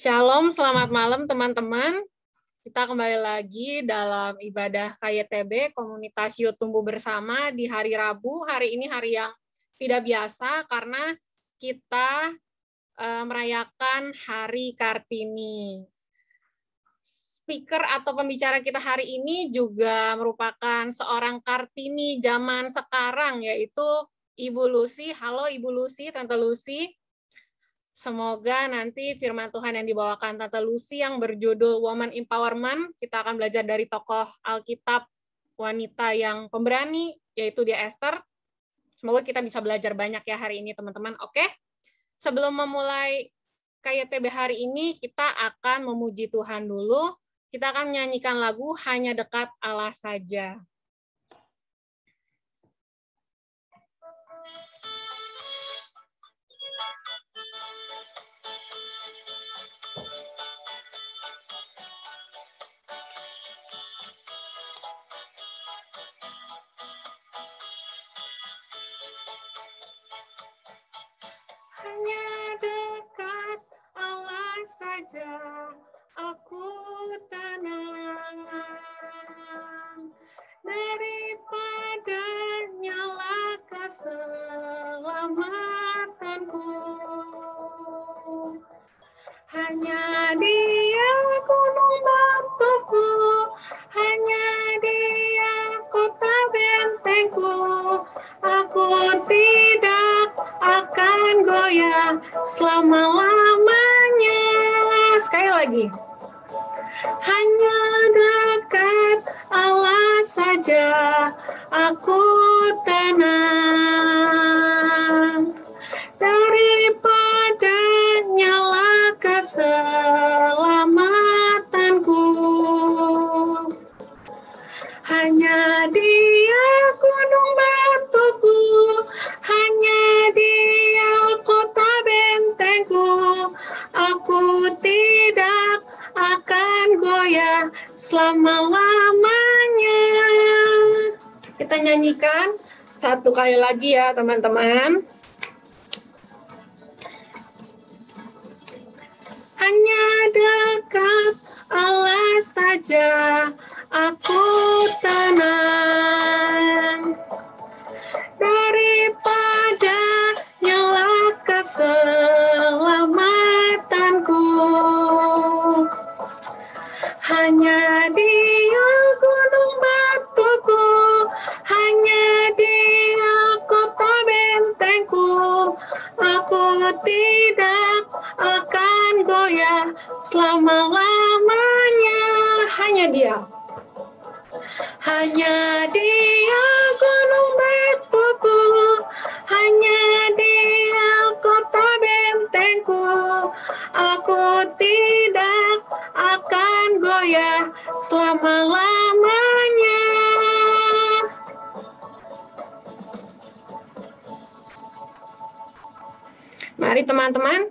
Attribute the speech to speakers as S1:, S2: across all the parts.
S1: Shalom, selamat malam teman-teman. Kita kembali lagi dalam ibadah KYTB, Komunitas Yud Tumbuh Bersama di hari Rabu. Hari ini hari yang tidak biasa karena kita merayakan Hari Kartini. Speaker atau pembicara kita hari ini juga merupakan seorang Kartini zaman sekarang, yaitu Ibu Lucy. Halo Ibu Lucy, Tante Lucy. Semoga nanti firman Tuhan yang dibawakan Tante Lucy yang berjudul Woman Empowerment, kita akan belajar dari tokoh Alkitab wanita yang pemberani, yaitu dia Esther. Semoga kita bisa belajar banyak ya hari ini teman-teman. Oke? Sebelum memulai KYTB hari ini, kita akan memuji Tuhan dulu. Kita akan menyanyikan lagu Hanya Dekat Allah Saja. Hanya dekat Allah saja, aku tenang. Daripada nyala keselamatanku. Hanya Dia gunung batuku, hanya Dia kota bentengku. Aku tidak akan goyah selama-lamanya. Sekali lagi. Hanya dekat Allah saja, aku tenang. Daripada nyala keselamatanku. Hanya Dia gunung batuku, hanya Dia kota bentengku. Aku tidak akan goyah selama-lamanya. Kita nyanyikan satu kali lagi ya teman-teman. Hanya dekat Allah saja, aku tenang. Daripada nyala keselamatanku. Hanya Dia gunung batuku, hanya Dia kota bentengku. Aku tidak akan goyah selama-lamanya. Hanya Dia. Hanya Dia gunung batuku, hanya Dia kota bentengku. Aku tidak akan goyah selama-lamanya. Mari teman-teman,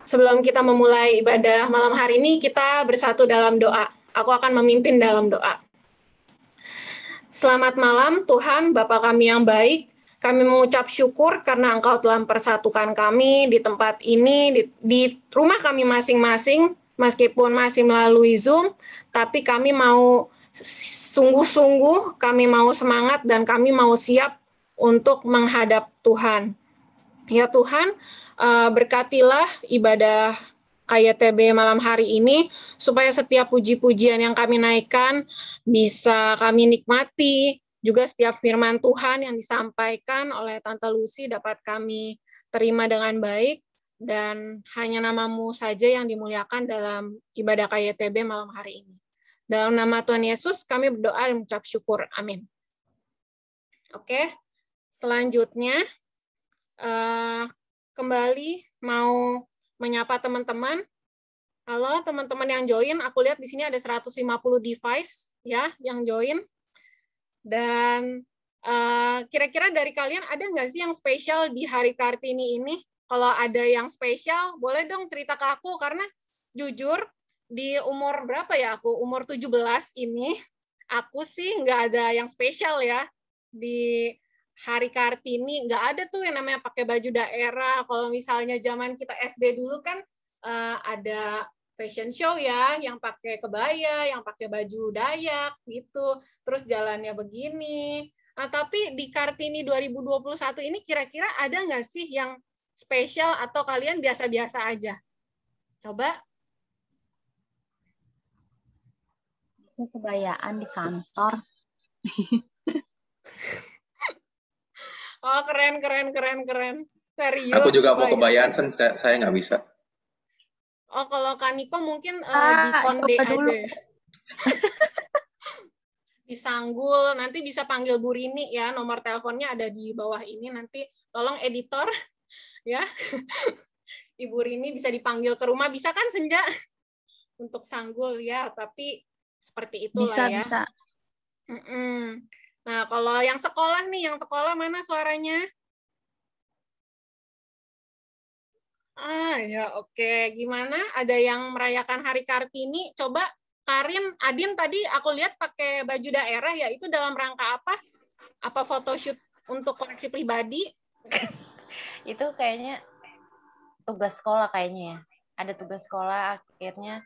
S1: sebelum kita memulai ibadah malam hari ini, kita bersatu dalam doa. Aku akan memimpin dalam doa. Selamat malam Tuhan, Bapa kami yang baik. Kami mengucap syukur karena Engkau telah mempersatukan kami di tempat ini, di rumah kami masing-masing, meskipun masih melalui Zoom, tapi kami mau sungguh-sungguh, kami mau semangat, dan kami mau siap untuk menghadap Tuhan. Ya Tuhan, berkatilah ibadah KYTB malam hari ini, supaya setiap puji-pujian yang kami naikkan bisa kami nikmati, juga setiap firman Tuhan yang disampaikan oleh Tante Lucy dapat kami terima dengan baik, dan hanya nama-Mu saja yang dimuliakan dalam ibadah KYTB malam hari ini. Dalam nama Tuhan Yesus kami berdoa dan mengucap syukur. Amin. Oke, selanjutnya kembali mau menyapa teman-teman. Halo teman-teman yang join, aku lihat di sini ada 150 device ya yang join. Dan kira-kira dari kalian ada nggak sih yang spesial di Hari Kartini ini? Kalau ada yang spesial, boleh dong cerita ke aku, karena jujur di umur berapa ya aku? Umur 17 ini, aku sih nggak ada yang spesial ya di Hari Kartini. Nggak ada tuh yang namanya pakai baju daerah. Kalau misalnya zaman kita SD dulu kan ada fashion show ya, yang pakai kebaya, yang pakai baju Dayak gitu, terus jalannya begini. Nah, tapi di Kartini 2021 ini kira-kira ada nggak sih yang spesial atau kalian biasa-biasa aja? Coba.
S2: Kebayaan di kantor.
S1: Oh, keren. Serius.
S3: Aku juga mau kebayaan, saya nggak bisa.
S1: Oh, kalau Kaniko mungkin di konde aja ya. Disanggul, nanti bisa panggil Bu Rini ya, nomor teleponnya ada di bawah ini, nanti tolong editor ya. Ibu Rini bisa dipanggil ke rumah, bisa kan Senja? Untuk sanggul ya, tapi seperti itulah ya.
S2: Bisa.
S1: Nah, kalau yang sekolah nih, yang sekolah mana suaranya? Ya oke. Gimana? Ada yang merayakan Hari Kartini? Coba Karin, Adin tadi aku lihat pakai baju daerah ya. Itu dalam rangka apa? Apa photoshoot untuk koleksi pribadi?
S2: Itu kayaknya tugas sekolah kayaknya ya. Ada tugas sekolah akhirnya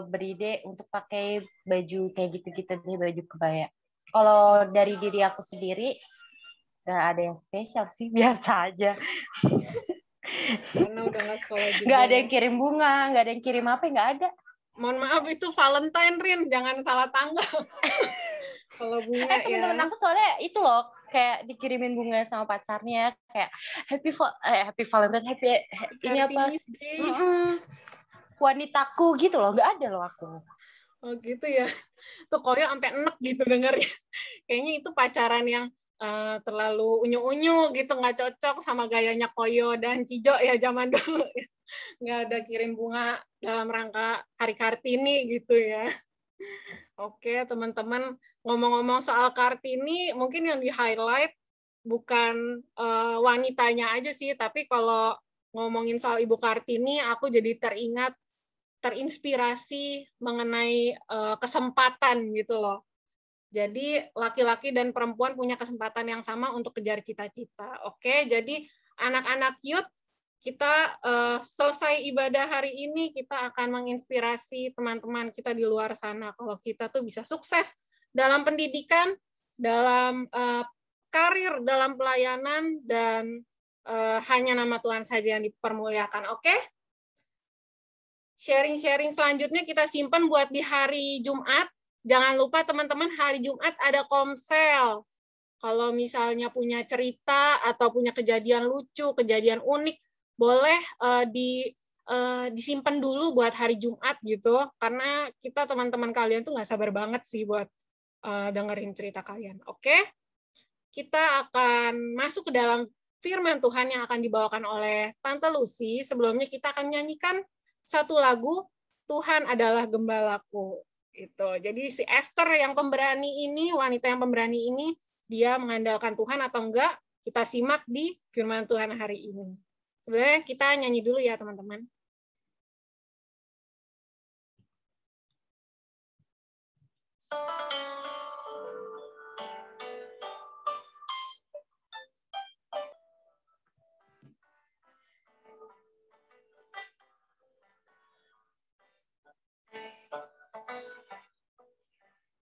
S2: beride untuk pakai baju kayak gitu-gitu nih, baju kebaya. Kalau dari diri aku sendiri nggak ada yang spesial sih, biasa aja.
S1: Karena udah nggak sekolah juga.
S2: Nggak ada yang kirim bunga, nggak ada yang kirim apa, nggak ada.
S1: Mohon maaf, itu Valentine, Rin. Jangan salah tanggal. Kalau bunga ya.
S2: Temen-temen aku soalnya itu loh, kayak dikirimin bunga sama pacarnya, kayak happy Valentine, ini apa? Wanitaku gitu loh, nggak ada loh aku.
S1: Oh gitu ya. Tuh Koyo sampai enek gitu dengernya. Kayaknya itu pacaran yang terlalu unyu-unyu gitu, nggak cocok sama gayanya Koyo dan Cijo ya zaman dulu. Nggak ada kirim bunga dalam rangka Hari Kartini gitu ya. Oke, teman-teman, ngomong-ngomong soal Kartini, mungkin yang di-highlight bukan wanitanya aja sih, tapi kalau ngomongin soal Ibu Kartini, aku jadi terinspirasi mengenai kesempatan gitu loh. Jadi laki-laki dan perempuan punya kesempatan yang sama untuk kejar cita-cita. Oke, jadi anak-anak youth, kita selesai ibadah hari ini, kita akan menginspirasi teman-teman kita di luar sana kalau kita tuh bisa sukses dalam pendidikan, dalam karir, dalam pelayanan, dan hanya nama Tuhan saja yang dipermuliakan. Oke? Sharing-sharing selanjutnya kita simpan buat di hari Jumat. Jangan lupa teman-teman, hari Jumat ada komsel. Kalau misalnya punya cerita atau punya kejadian lucu, kejadian unik, boleh disimpan dulu buat hari Jumat gitu. Karena kita teman-teman kalian tuh nggak sabar banget sih buat dengerin cerita kalian. Oke? Kita akan masuk ke dalam firman Tuhan yang akan dibawakan oleh Tante Lucy. Sebelumnya kita akan nyanyikan satu lagu, Tuhan adalah gembalaku. Itu. Jadi si Esther yang pemberani ini, wanita yang pemberani ini, dia mengandalkan Tuhan atau enggak? Kita simak di firman Tuhan hari ini. Sebenarnya kita nyanyi dulu ya, teman-teman.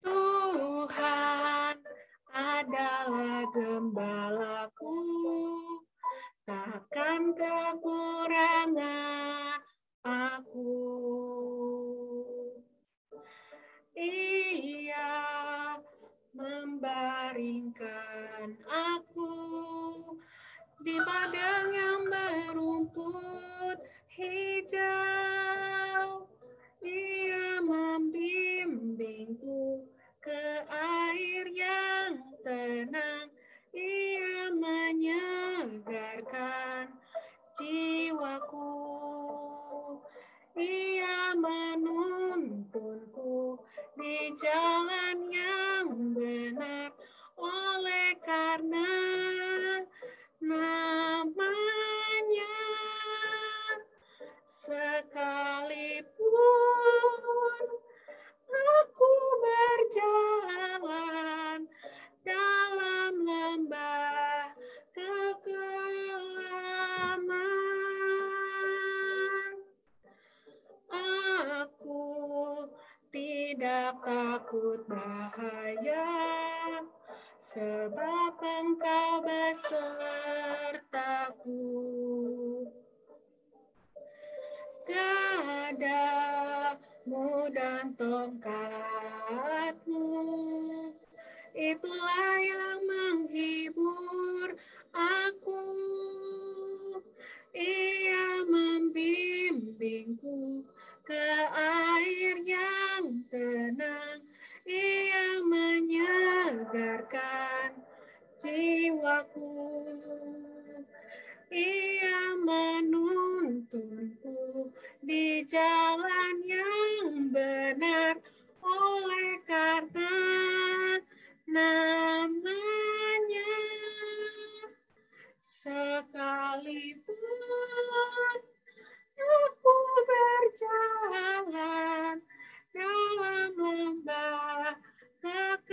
S1: Tuhan adalah gembalaku, takkan kekurangan aku. Ia membaringkan aku di padang yang berumput hijau. Dia membimbingku ke air yang tenang. Dia menyegarkan jiwaku. Ia menuntunku di jalan yang benar, oleh karena namanya. Sekalipun aku berjalan dalam lembah kekelaman, tidak takut bahaya, sebab Engkau besertaku. Gadamu dan tongkatmu, itulah yang menghibur aku. Ia membimbingku ke air yang tenang. Ia menyegarkan jiwaku. Ia menuntunku di jalan yang benar oleh karena namanya. Sekalipun aku berjalan dalam lembah kekelaman,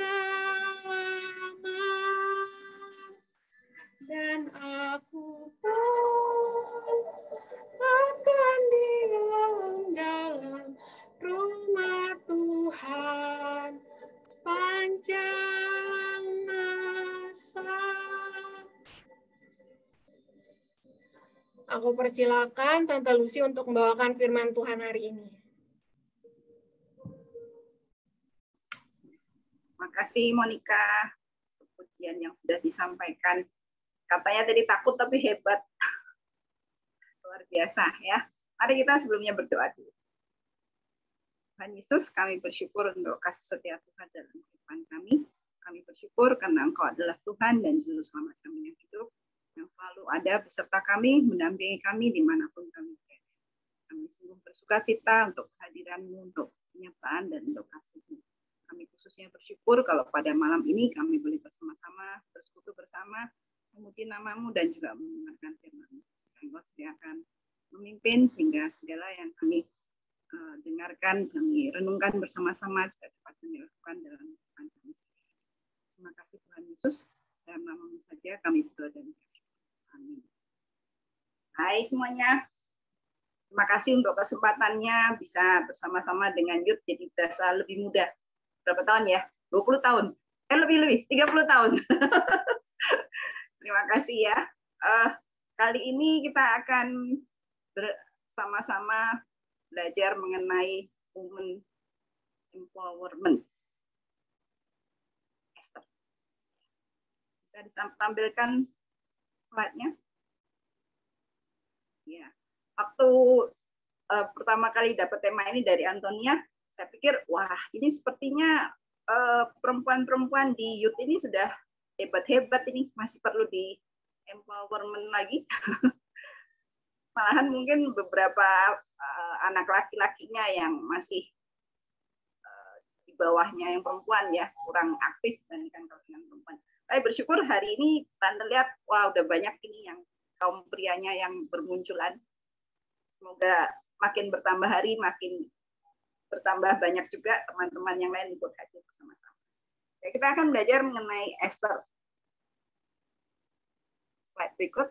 S1: dan aku pun akan diam dalam rumah Tuhan sepanjang masa. Aku persilakan Tante Lucy untuk membawakan firman Tuhan hari ini.
S4: Terima kasih Monica untuk pujian yang sudah disampaikan. Katanya tadi takut tapi hebat. Luar biasa ya. Mari kita sebelumnya berdoa dulu. Tuhan Yesus, kami bersyukur untuk kasih setia Tuhan dalam kehidupan kami. Kami bersyukur karena Engkau adalah Tuhan dan Juru Selamat kami yang hidup, yang selalu ada beserta kami, mendampingi kami dimanapun kami berada. Kami sungguh bersuka cita untuk kehadiran-Mu, untuk penyertaan dan untuk kasih-Mu. Kami khususnya bersyukur kalau pada malam ini kami boleh bersama-sama, bersekutu bersama, memuji nama-Mu dan juga mendengarkan firman-Mu. Engkau sediakan memimpin sehingga segala yang kami dengarkan, kami renungkan bersama-sama dapat kami lakukan dalam kehidupan kami sehari-hari. Terima kasih Tuhan Yesus, dalam nama-Mu saja kami berdoa dan bersyukur. Amin. Hai semuanya, terima kasih untuk kesempatannya bisa bersama-sama dengan Youth jadi berasa lebih muda. Berapa tahun ya? 20 tahun. Lebih, 30 tahun. Terima kasih ya. Kali ini kita akan bersama-sama belajar mengenai women empowerment. Esther. Bisa ditampilkan slide-nya? Ya. Waktu pertama kali dapat tema ini dari Antonia, saya pikir, wah ini sepertinya perempuan-perempuan di Youth ini sudah hebat-hebat ini, masih perlu di empowerment lagi. Malahan mungkin beberapa anak laki-lakinya yang masih di bawahnya yang perempuan ya, kurang aktif dibandingkan dengan perempuan. Tapi bersyukur hari ini Tante lihat, wah udah banyak ini yang kaum prianya yang bermunculan. Semoga makin bertambah hari, makin bertambah banyak juga teman-teman yang lain ikut hadir bersama-sama. Ya, kita akan belajar mengenai Esther. Slide berikut.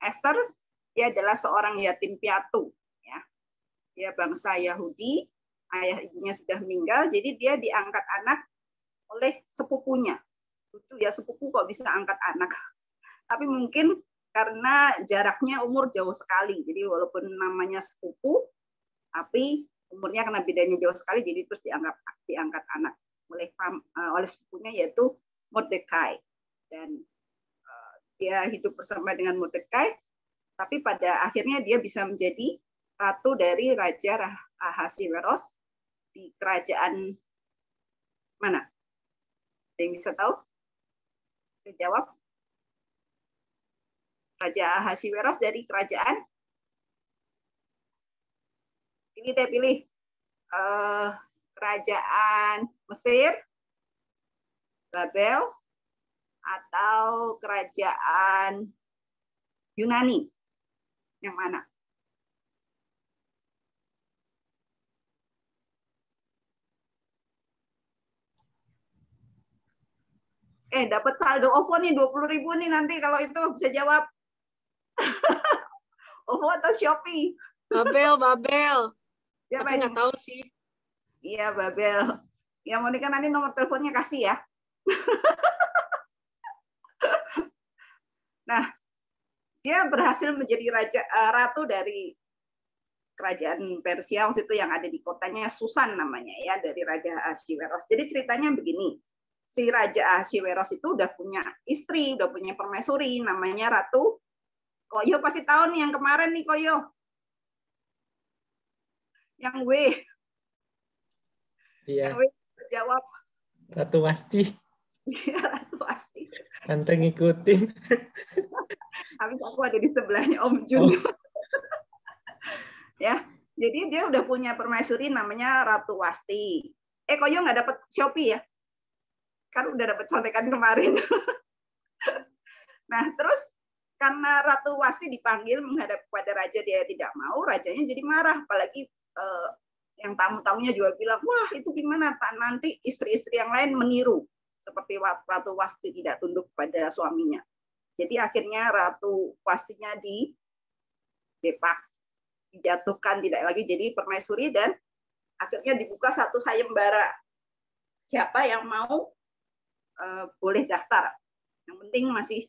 S4: Esther, dia adalah seorang yatim piatu. Ya. Dia bangsa Yahudi, ayah ibunya sudah meninggal, jadi dia diangkat anak oleh sepupunya. Lucu ya, sepupu kok bisa angkat anak. Tapi mungkin karena jaraknya umur jauh sekali, jadi walaupun namanya sepupu, tapi umurnya karena bedanya jauh sekali, jadi terus diangkat anak oleh sepupunya yaitu Mordekai. Dan dia hidup bersama dengan Mordekai, tapi pada akhirnya dia bisa menjadi ratu dari Raja Ahasiweros di kerajaan mana? Ada yang bisa tahu? Saya jawab. Raja Ahasiweros dari kerajaan. Pilih. Kerajaan Mesir, Babel, atau kerajaan Yunani? Yang mana? Dapat saldo OVO nih 20.000 nih nanti kalau itu bisa jawab. OVO atau Shopee?
S1: Babel.
S4: Siapa
S1: Tapi
S4: ini?
S1: nggak tahu sih.
S4: Iya, Babel. Ya, Monica nanti nomor teleponnya kasih ya. Nah, dia berhasil menjadi ratu dari kerajaan Persia waktu itu yang ada di kotanya Susan namanya ya, dari Raja Ahasiweros. Jadi ceritanya begini, si Raja Ahasiweros itu udah punya istri, udah punya permaisuri namanya Ratu Koyo. Pasti tahu nih yang kemarin nih Koyo. Yang W.
S5: Iya.
S4: Yang W jawab.
S5: Ratu Wasti.
S4: Iya, Ratu Wasti.
S5: Tante ngikutin.
S4: Habis aku ada di sebelahnya Om Jun.
S5: Oh.
S4: Ya, jadi dia udah punya permaisuri namanya Ratu Wasti. Koyo nggak dapat Shopee ya? Kan udah dapat contekan kemarin. Nah, terus karena Ratu Wasti dipanggil menghadap kepada raja, dia tidak mau, rajanya jadi marah. Apalagi yang tamu-tamunya juga bilang, wah itu gimana, nanti istri-istri yang lain meniru. Seperti Ratu Wasti tidak tunduk pada suaminya. Jadi akhirnya Ratu Wastinya didepak, dijatuhkan, tidak lagi jadi permaisuri, dan akhirnya dibuka satu sayembara. Siapa yang mau boleh daftar. Yang penting masih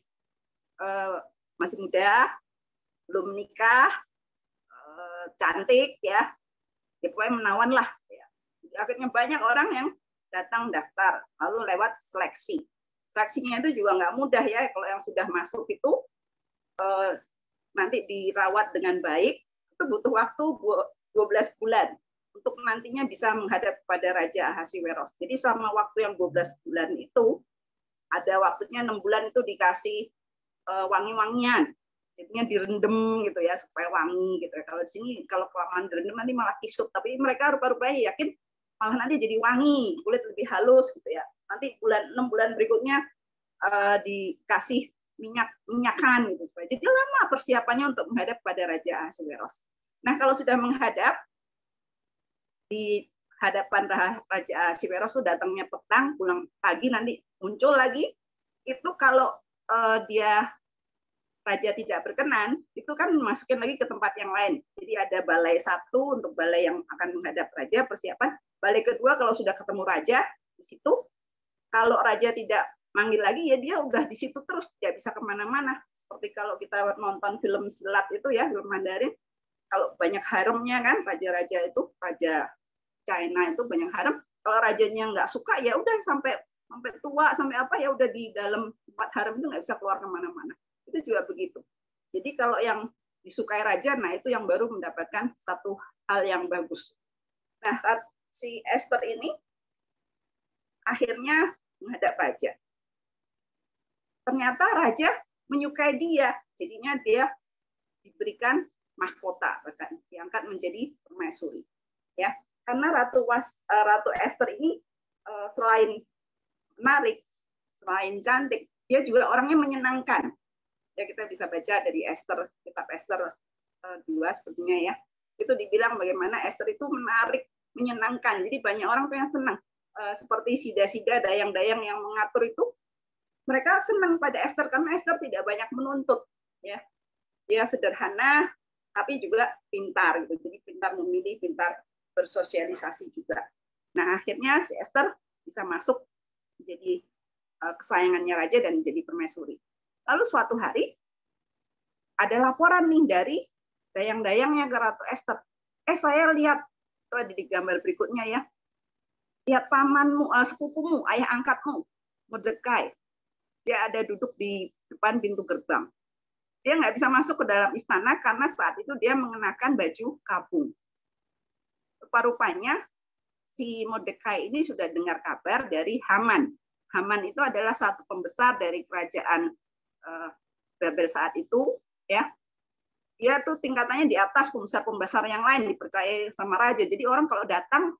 S4: muda, belum menikah, cantik ya. Ya pokoknya menawan lah. Ya. Akhirnya banyak orang yang datang daftar, lalu lewat seleksi. Seleksinya itu juga nggak mudah ya. Kalau yang sudah masuk itu nanti dirawat dengan baik, itu butuh waktu 12 bulan untuk nantinya bisa menghadap pada Raja Ahasiweros. Jadi selama waktu yang 12 bulan itu, ada waktunya 6 bulan itu dikasih wangi-wangian. Jadinya direndam gitu ya, supaya wangi gitu. Kalau di sini, kalau kelamaan direndam nanti malah kisut. Tapi mereka rupa-rupanya yakin malah nanti jadi wangi, kulit lebih halus gitu ya. Nanti 6 bulan berikutnya dikasih minyakan gitu. Jadi lama persiapannya untuk menghadap pada Raja Ahasiweros. Nah, kalau sudah menghadap, di hadapan Raja Ahasiweros itu datangnya petang, pulang pagi, nanti muncul lagi. Itu kalau dia raja tidak berkenan, itu kan masukin lagi ke tempat yang lain. Jadi ada balai satu untuk balai yang akan menghadap raja, persiapan. Balai kedua kalau sudah ketemu raja, di situ. Kalau raja tidak manggil lagi, ya dia udah di situ terus, tidak bisa kemana-mana. Seperti kalau kita nonton film silat itu ya, film Mandarin, kalau banyak haremnya kan, raja-raja itu, raja China itu banyak harem. Kalau rajanya nggak suka, ya udah sampai tua, sampai apa, ya udah di dalam tempat harem itu nggak bisa keluar kemana-mana. Itu juga begitu. Jadi kalau yang disukai raja, nah itu yang baru mendapatkan satu hal yang bagus. Nah, si Esther ini akhirnya menghadap raja. Ternyata raja menyukai dia, jadinya dia diberikan mahkota, bahkan diangkat menjadi permaisuri. Ya, karena Ratu Esther ini selain menarik, selain cantik, dia juga orangnya menyenangkan. Ya, kita bisa baca dari Esther, kitab Esther 2 sepertinya ya. Itu dibilang bagaimana Esther itu menarik, menyenangkan. Jadi banyak orang tuh yang senang. Seperti sida-sida, dayang-dayang yang mengatur itu, mereka senang pada Esther karena Esther tidak banyak menuntut. Ya, dia sederhana, tapi juga pintar. Gitu. Jadi pintar memilih, pintar bersosialisasi juga. Nah, akhirnya si Esther bisa masuk menjadi kesayangannya raja dan menjadi permaisuri. Lalu suatu hari ada laporan nih dari dayang-dayangnya ke Ratu Esther. Saya lihat, itu ada di gambar berikutnya ya. Lihat pamanmu, sepupumu, ayah angkatmu, Mordekai. Dia ada duduk di depan pintu gerbang. Dia nggak bisa masuk ke dalam istana karena saat itu dia mengenakan baju kabung. Rupa-rupanya si Mordekai ini sudah dengar kabar dari Haman. Haman itu adalah satu pembesar dari kerajaan Babel saat itu, ya. Dia tuh tingkatannya di atas pembesar-pembesar yang lain, dipercaya sama raja. Jadi orang kalau datang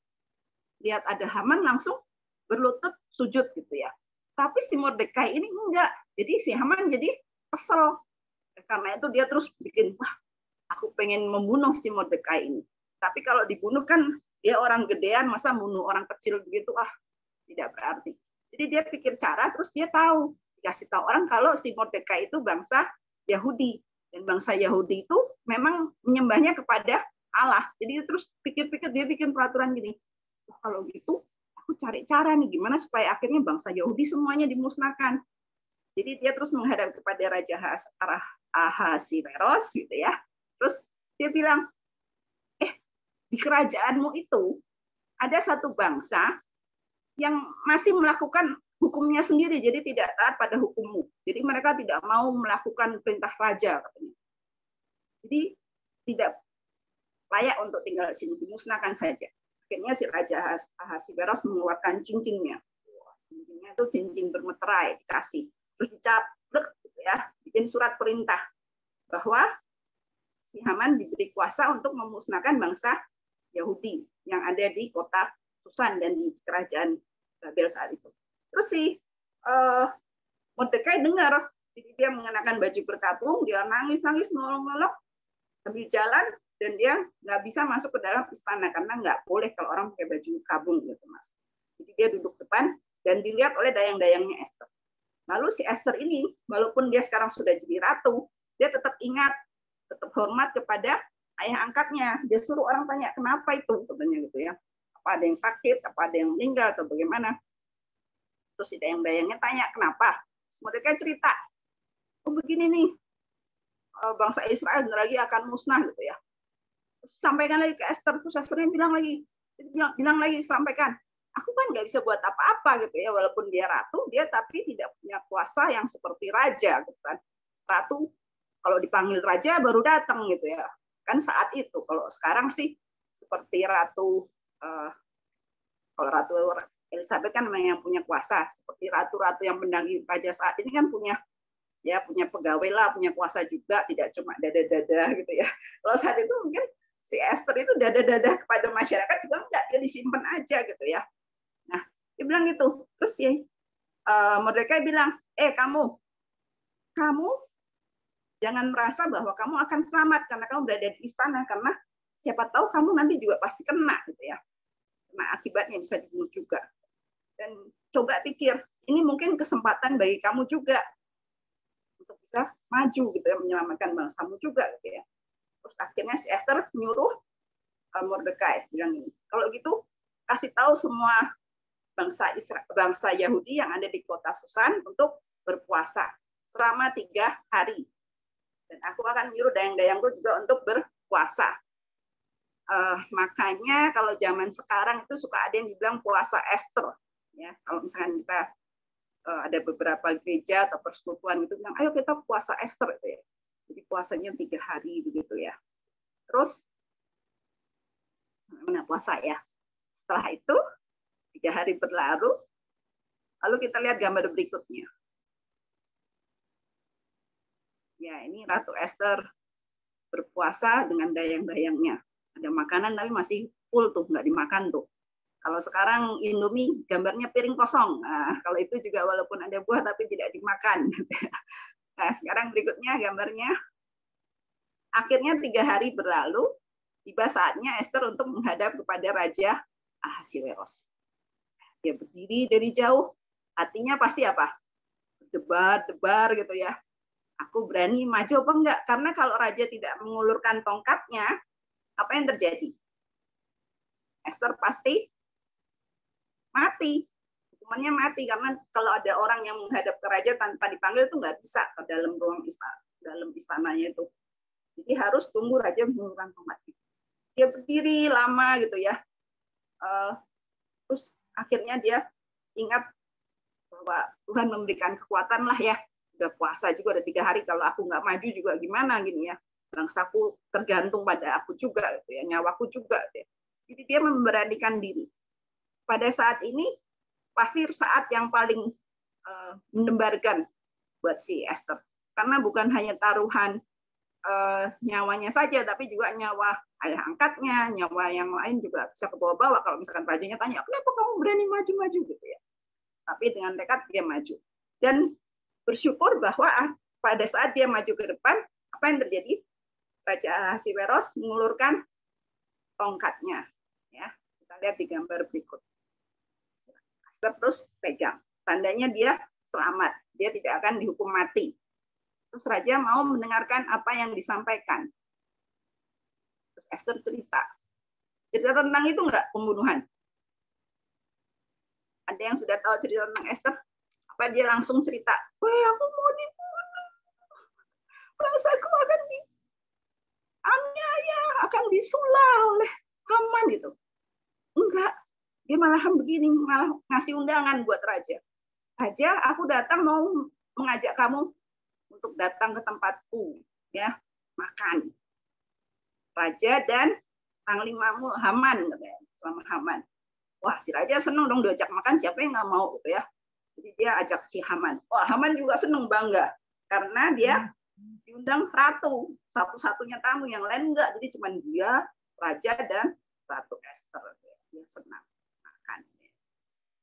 S4: lihat ada Haman langsung berlutut sujud gitu ya. Tapi si Mordekai ini enggak. Jadi si Haman jadi kesel. Karena itu dia terus bikin, wah, aku pengen membunuh si Mordekai ini. Tapi kalau dibunuh kan dia orang gedean, masa bunuh orang kecil begitu, tidak berarti. Jadi dia pikir cara, terus dia tahu. Dikasih tahu orang kalau si Mordekai itu bangsa Yahudi. Dan bangsa Yahudi itu memang menyembahnya kepada Allah. Jadi terus pikir-pikir, dia bikin peraturan gini, oh, kalau gitu aku cari cara nih gimana supaya akhirnya bangsa Yahudi semuanya dimusnahkan. Jadi dia terus menghadap kepada Raja Ahasiweros gitu ya. Terus dia bilang, di kerajaanmu itu ada satu bangsa yang masih melakukan hukumnya sendiri, jadi tidak taat pada hukummu. Jadi mereka tidak mau melakukan perintah raja, katanya. Jadi tidak layak untuk tinggal di sini, dimusnahkan saja. Akhirnya si Raja Ahasiweros mengeluarkan cincinnya. Cincinnya itu cincin bermeterai, dikasih. Terus dicaplek, gitu ya, bikin surat perintah bahwa si Haman diberi kuasa untuk memusnahkan bangsa Yahudi yang ada di kota Susan dan di kerajaan Babel saat itu. Terus si Mordekai dengar, jadi dia mengenakan baju berkabung, dia nangis-nangis, melolong-melolong, sambil jalan, dan dia nggak bisa masuk ke dalam istana karena nggak boleh kalau orang pakai baju kabung gitu, Mas. Jadi dia duduk depan dan dilihat oleh dayang-dayangnya Esther. Lalu si Esther ini, walaupun dia sekarang sudah jadi ratu, dia tetap ingat, tetap hormat kepada ayah angkatnya. Dia suruh orang tanya, kenapa itu? Katanya gitu ya. Apa ada yang sakit, apa ada yang meninggal, atau bagaimana? Terus si dayang-dayangnya tanya, kenapa? Terus mereka cerita, oh begini nih, bangsa Israel bentar lagi akan musnah gitu ya. Terus sampaikan lagi ke Esther, terus Esthernya bilang lagi, sampaikan, aku kan nggak bisa buat apa-apa gitu ya, walaupun dia ratu, dia tapi tidak punya kuasa yang seperti raja gitu kan. Ratu kalau dipanggil raja baru datang gitu ya. Kan saat itu, kalau sekarang sih seperti ratu, kalau Ratu Elizabeth kan memang yang punya kuasa, seperti ratu-ratu yang mendampingi raja saat ini kan punya pegawai lah, punya kuasa juga, tidak cuma dada-dada gitu ya. Kalau saat itu mungkin si Esther itu dada-dada kepada masyarakat juga enggak, dia disimpan aja gitu ya. Nah, dia bilang gitu. Terus ya Mordekai bilang, kamu jangan merasa bahwa kamu akan selamat karena kamu berada di istana, karena siapa tahu kamu nanti juga pasti kena gitu ya. Nah, akibatnya bisa dibunuh juga. Dan coba pikir, ini mungkin kesempatan bagi kamu juga untuk bisa maju gitu ya, menyelamatkan bangsamu juga gitu ya. Terus akhirnya si Esther menyuruh Mordekai bilang ini, kalau gitu kasih tahu semua bangsa Yahudi yang ada di kota Susan untuk berpuasa selama 3 hari. Dan aku akan menyuruh dayang-dayangku juga untuk berpuasa. Makanya kalau zaman sekarang itu suka ada yang dibilang puasa Esther. Ya, kalau misalkan kita ada beberapa gereja atau persekutuan itu bilang, ayo kita puasa Esther gitu ya. Jadi puasanya 3 hari begitu ya. Terus sampai mana puasa ya. Setelah itu 3 hari berlalu, lalu kita lihat gambar berikutnya. Ya, ini Ratu Esther berpuasa dengan dayang-dayangnya. Ada makanan tapi masih full tuh, nggak dimakan tuh. Kalau sekarang Indomie gambarnya piring kosong. Nah, kalau itu juga walaupun ada buah tapi tidak dimakan. Nah, sekarang berikutnya gambarnya. Akhirnya 3 hari berlalu, tiba saatnya Esther untuk menghadap kepada Raja Ahasiweros. Dia berdiri dari jauh, hatinya pasti apa? Berdebar-debar gitu ya. Aku berani maju apa enggak? Karena kalau raja tidak mengulurkan tongkatnya, apa yang terjadi? Esther pasti mati. Hukumannya mati, karena kalau ada orang yang menghadap ke raja tanpa dipanggil itu nggak bisa ke dalam ruang istana, dalam istananya itu. Jadi harus tunggu raja mengulurkan tongkat. Dia berdiri lama gitu ya. Terus akhirnya dia ingat bahwa Tuhan memberikan kekuatan lah ya. Udah puasa juga, ada 3 hari, kalau aku nggak maju juga gimana gini ya. Bangsaku tergantung pada aku juga gitu ya, nyawaku juga gitu ya. Jadi dia memberanikan diri. Pada saat ini pasti saat yang paling mendebarkan buat si Esther, karena bukan hanya taruhan nyawanya saja, tapi juga nyawa ayah angkatnya, nyawa yang lain juga bisa kebawa-bawa. Kalau misalkan rajanya tanya, kenapa kamu berani maju-maju gitu ya. Tapi dengan tekad dia maju. Dan bersyukur bahwa pada saat dia maju ke depan, apa yang terjadi? Raja Ahasiweros mengulurkan tongkatnya. Ya, kita lihat di gambar berikut. Terus pegang. Tandanya dia selamat. Dia tidak akan dihukum mati. Terus raja mau mendengarkan apa yang disampaikan. Terus Esther cerita tentang itu nggak, pembunuhan. Ada yang sudah tahu cerita tentang Esther? Apa dia langsung cerita, wah aku mau dibunuh, bangsaku akan dianiaya, akan disulah oleh Haman gitu. Enggak, dia malahan begini, malah ngasih undangan buat raja. Raja, aku datang mau mengajak kamu untuk datang ke tempatku, ya, makan. Raja dan panglimamu Haman, katanya, sama Haman. Wah, si raja seneng dong diajak makan, siapa yang nggak mau gitu ya. Jadi dia ajak si Haman. Wah, Haman juga seneng, bangga karena dia diundang ratu, satu-satunya tamu, yang lain enggak. Jadi cuma dia, raja dan Ratu Esther. Dia senang makan.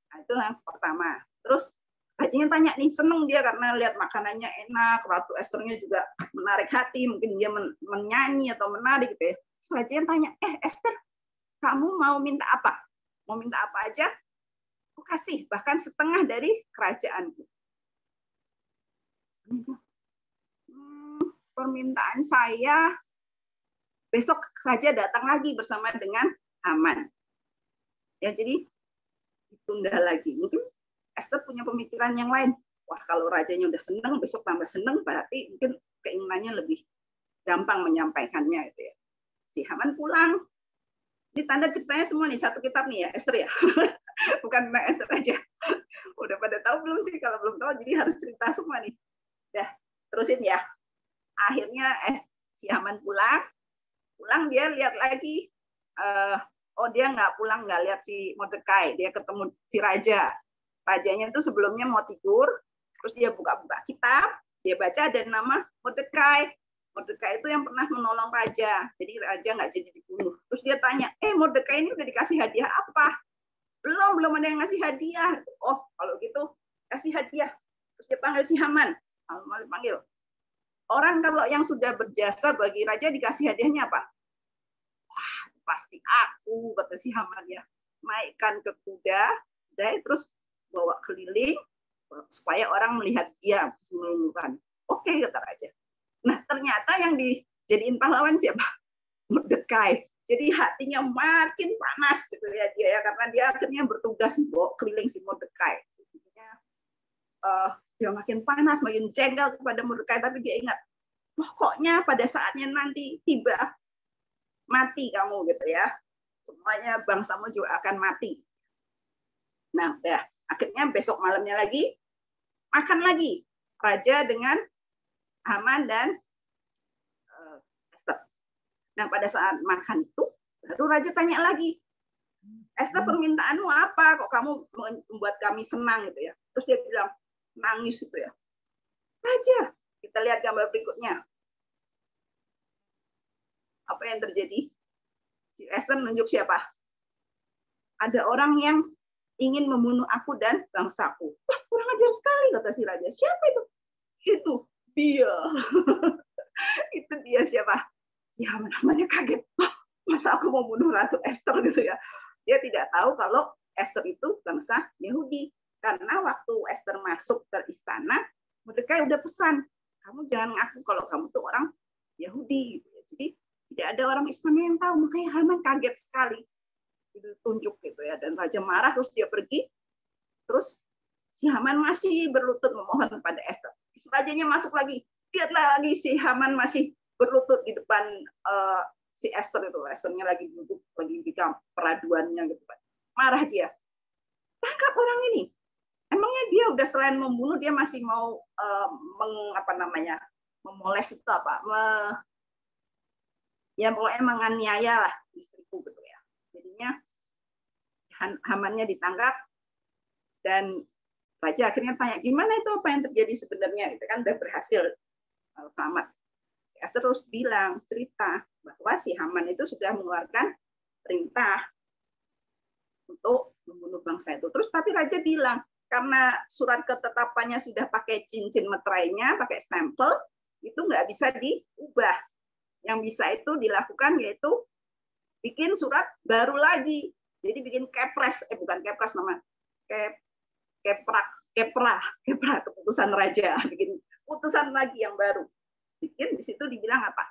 S4: Nah, itu yang pertama. Terus rajanya tanya nih, seneng dia karena lihat makanannya enak, Ratu Esthernya juga menarik hati, mungkin dia menyanyi atau menari gitu ya. Terus rajanya tanya, Esther, kamu mau minta apa? Mau minta apa aja? Aku kasih, bahkan setengah dari kerajaanku. Permintaan saya, besok raja datang lagi bersama dengan Haman. Ya, jadi ditunda lagi. Mungkin Esther punya pemikiran yang lain. Wah, kalau rajanya udah seneng, besok tambah seneng, berarti mungkin keinginannya lebih gampang menyampaikannya. Gitu ya. Si Haman pulang. Ini tanda ceritanya semua nih, satu kitab nih ya, Esther ya. Bukan Esther aja. Udah pada tahu belum sih? Kalau belum tahu, jadi harus cerita semua nih. Dah, terusin ya. Akhirnya si Haman pulang dia lihat lagi. Dia nggak lihat si Mordekai. Dia ketemu si raja. Rajanya itu sebelumnya mau tidur, terus dia buka-buka kitab, dia baca ada nama Mordekai. Mordekai itu yang pernah menolong raja, jadi raja nggak jadi dibunuh. Terus dia tanya, Mordekai ini udah dikasih hadiah apa? Belum ada yang ngasih hadiah. Oh, kalau gitu kasih hadiah. Terus dia panggil si Haman. Haman panggil. Orang kalau yang sudah berjasa bagi raja dikasih hadiahnya apa? Wah, pasti aku, kata si Haman ya. Naikkan ke kuda, terus bawa keliling supaya orang melihat dia menunjukkan. Oke, kata raja. Nah, ternyata yang dijadiin pahlawan siapa? Mordekai. Jadi hatinya makin panas gitu ya dia ya, karena dia akhirnya bertugas bawa keliling si Mordekai. Dia makin panas, makin jengkel kepada Mordekai, tapi dia ingat, pokoknya pada saatnya nanti tiba, mati kamu gitu ya. Semuanya bangsamu juga akan mati. Nah, udah. Akhirnya besok malamnya lagi, makan lagi. Raja dengan Haman dan Esther. Nah, pada saat makan itu, baru raja tanya lagi, Esther, permintaanmu apa? Kok kamu membuat kami senang gitu ya? Terus dia bilang, nangis gitu ya. Raja, kita lihat gambar berikutnya. Apa yang terjadi? Si Esther menunjuk siapa? Ada orang yang ingin membunuh aku dan bangsaku. Wah, kurang ajar sekali, kata si raja. Siapa itu? Itu dia. Itu dia siapa? Si Haman. Hamannya kaget. Masa aku mau bunuh Ratu Esther gitu ya? Dia tidak tahu kalau Esther itu bangsa Yahudi. Karena waktu Esther masuk ke istana, Mordekai udah pesan, kamu jangan ngaku kalau kamu tuh orang Yahudi. Jadi tidak ada orang istana yang tahu. Makanya Haman kaget sekali. Ditunjuk gitu ya. Dan raja marah, terus dia pergi. Terus si Haman masih berlutut memohon kepada Esther. Rajanya masuk lagi, lihatlah lagi si Haman masih berlutut di depan si Esther itu. Esthernya lagi duduk lagi di peraduannya gitu kan. Marah dia. Tangkap orang ini. Emangnya dia udah selain membunuh dia masih mau memoles itu apa? Ya pokoknya menganiaya lah istriku gitu ya. Jadinya Hamannya ditangkap dan raja akhirnya tanya, gimana itu apa yang terjadi sebenarnya? Itu kan udah berhasil selamat. Si Esther terus bilang, cerita bahwa si Haman itu sudah mengeluarkan perintah untuk membunuh bangsa itu. Terus tapi raja bilang, karena surat ketetapannya sudah pakai cincin meterainya, pakai stempel, itu nggak bisa diubah. Yang bisa itu dilakukan yaitu bikin surat baru lagi. Jadi bikin kepres, bukan kepres namanya, Kepra, keputusan raja, bikin putusan lagi yang baru. Bikin di situ dibilang apa?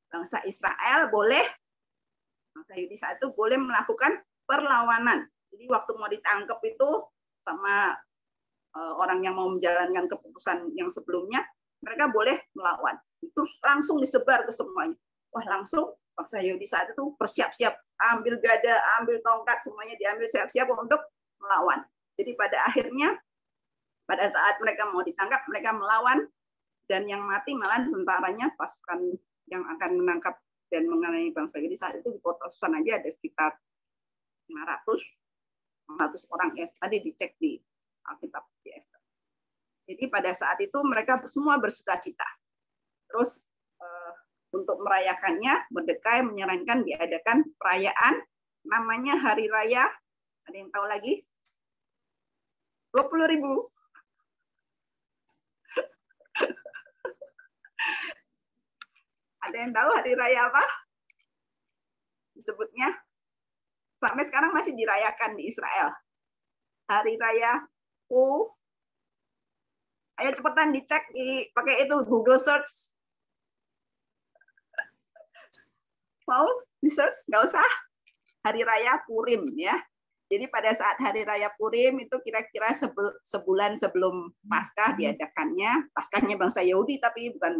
S4: Bangsa Israel boleh Yahudi saat itu boleh melakukan perlawanan. Jadi waktu mau ditangkap itu sama orang yang mau menjalankan keputusan yang sebelumnya, mereka boleh melawan. Itu langsung disebar ke semuanya. Wah, langsung bangsa Yahudi saat itu bersiap-siap, ambil gada, ambil tongkat, semuanya diambil siap-siap untuk melawan. Jadi pada akhirnya, pada saat mereka mau ditangkap, mereka melawan, dan yang mati malah tentaranya, pasukan yang akan menangkap dan mengenai bangsa Yahudi saat itu di kota Susan aja ada sekitar 500 orang ya. Tadi dicek di Alkitab di Ester. Jadi pada saat itu mereka semua bersukacita. Terus untuk merayakannya, Mordekai menyarankan diadakan perayaan namanya Hari Raya. Ada yang tahu lagi? 20.000. Ada yang tahu hari raya apa? Disebutnya sampai sekarang masih dirayakan di Israel. Hari raya ayo cepetan dicek pakai itu Google search. Mau di search? Nggak usah. Hari raya Purim ya. Jadi pada saat hari raya Purim itu kira-kira sebulan sebelum Paskah diadakannya. Paskahnya bangsa Yahudi tapi bukan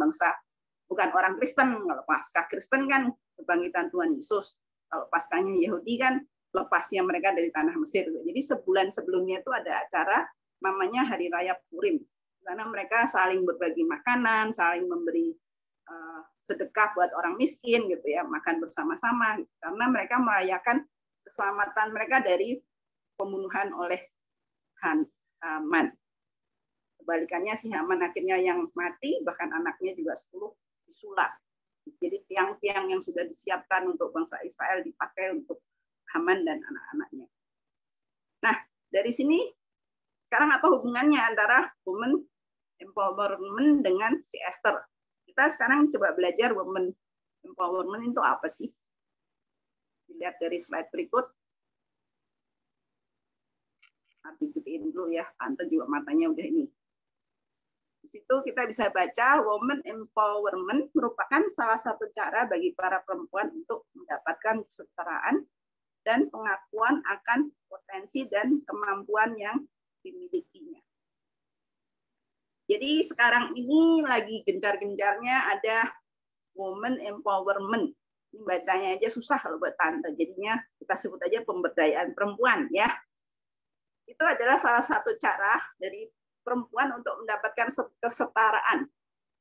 S4: orang Kristen. Kalau Paskah Kristen kan kebangkitan Tuhan Yesus. Kalau Paskahnya Yahudi kan lepasnya mereka dari tanah Mesir. Jadi sebulan sebelumnya itu ada acara namanya Hari Raya Purim. Di sana mereka saling berbagi makanan, saling memberi sedekah buat orang miskin gitu ya, makan bersama-sama karena mereka merayakan keselamatan mereka dari pembunuhan oleh Haman. Kebalikannya si Haman akhirnya yang mati, bahkan anaknya juga 10 disulap. Jadi tiang-tiang yang sudah disiapkan untuk bangsa Israel dipakai untuk Haman dan anak-anaknya. Nah, dari sini sekarang apa hubungannya antara women empowerment dengan si Esther? Kita sekarang coba belajar women empowerment itu apa sih? Dilihat dari slide berikut. Digedein dulu ya, tante juga matanya udah ini. Di situ kita bisa baca women empowerment merupakan salah satu cara bagi para perempuan untuk mendapatkan kesetaraan dan pengakuan akan potensi dan kemampuan yang dimilikinya. Jadi sekarang ini lagi gencar-gencarnya ada women empowerment. Ini bacanya aja susah kalau buat tante. Jadinya kita sebut aja pemberdayaan perempuan ya. Itu adalah salah satu cara dari perempuan untuk mendapatkan kesetaraan.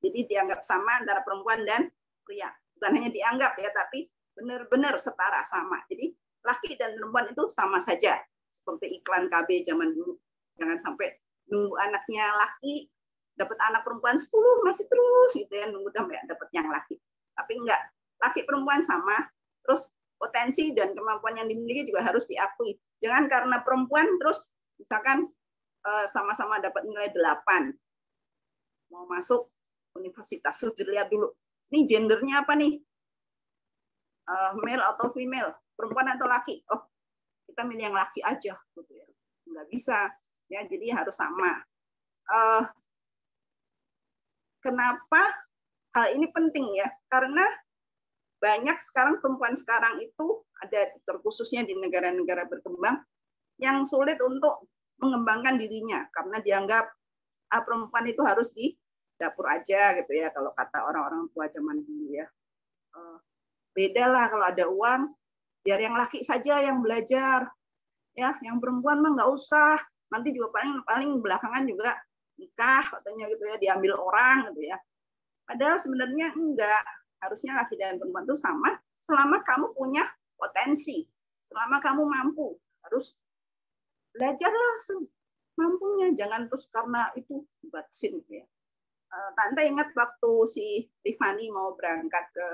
S4: Jadi dianggap sama antara perempuan dan pria. Bukan hanya dianggap ya, tapi benar-benar setara sama. Jadi laki dan perempuan itu sama saja. Seperti iklan KB zaman dulu. Jangan sampai nunggu anaknya laki dapat anak perempuan 10 masih terus gitu ya, nunggu sampai dapat yang laki. Tapi enggak, laki perempuan sama, terus potensi dan kemampuan yang dimiliki juga harus diakui. Jangan karena perempuan terus misalkan sama-sama dapat nilai 8 mau masuk universitas, terus dilihat dulu ini gendernya apa nih, male atau female, perempuan atau laki, oh kita milih yang laki aja gitu ya, nggak bisa ya, jadi harus sama. Kenapa hal ini penting ya? Karena banyak sekarang perempuan sekarang itu ada terkhususnya di negara-negara berkembang yang sulit untuk mengembangkan dirinya karena dianggap perempuan itu harus di dapur aja gitu ya, kalau kata orang-orang tua zaman dulu ya. Beda lah kalau ada uang, biar yang laki saja yang belajar ya, yang perempuan mah nggak usah, nanti juga paling belakangan juga nikah katanya gitu ya, diambil orang gitu ya. Padahal sebenarnya enggak, harusnya laki dan perempuan itu sama selama kamu punya potensi, selama kamu mampu, harus belajarlah semampunya, jangan terus karena itu batasin gitu ya. Tante ingat waktu si Rifani mau berangkat ke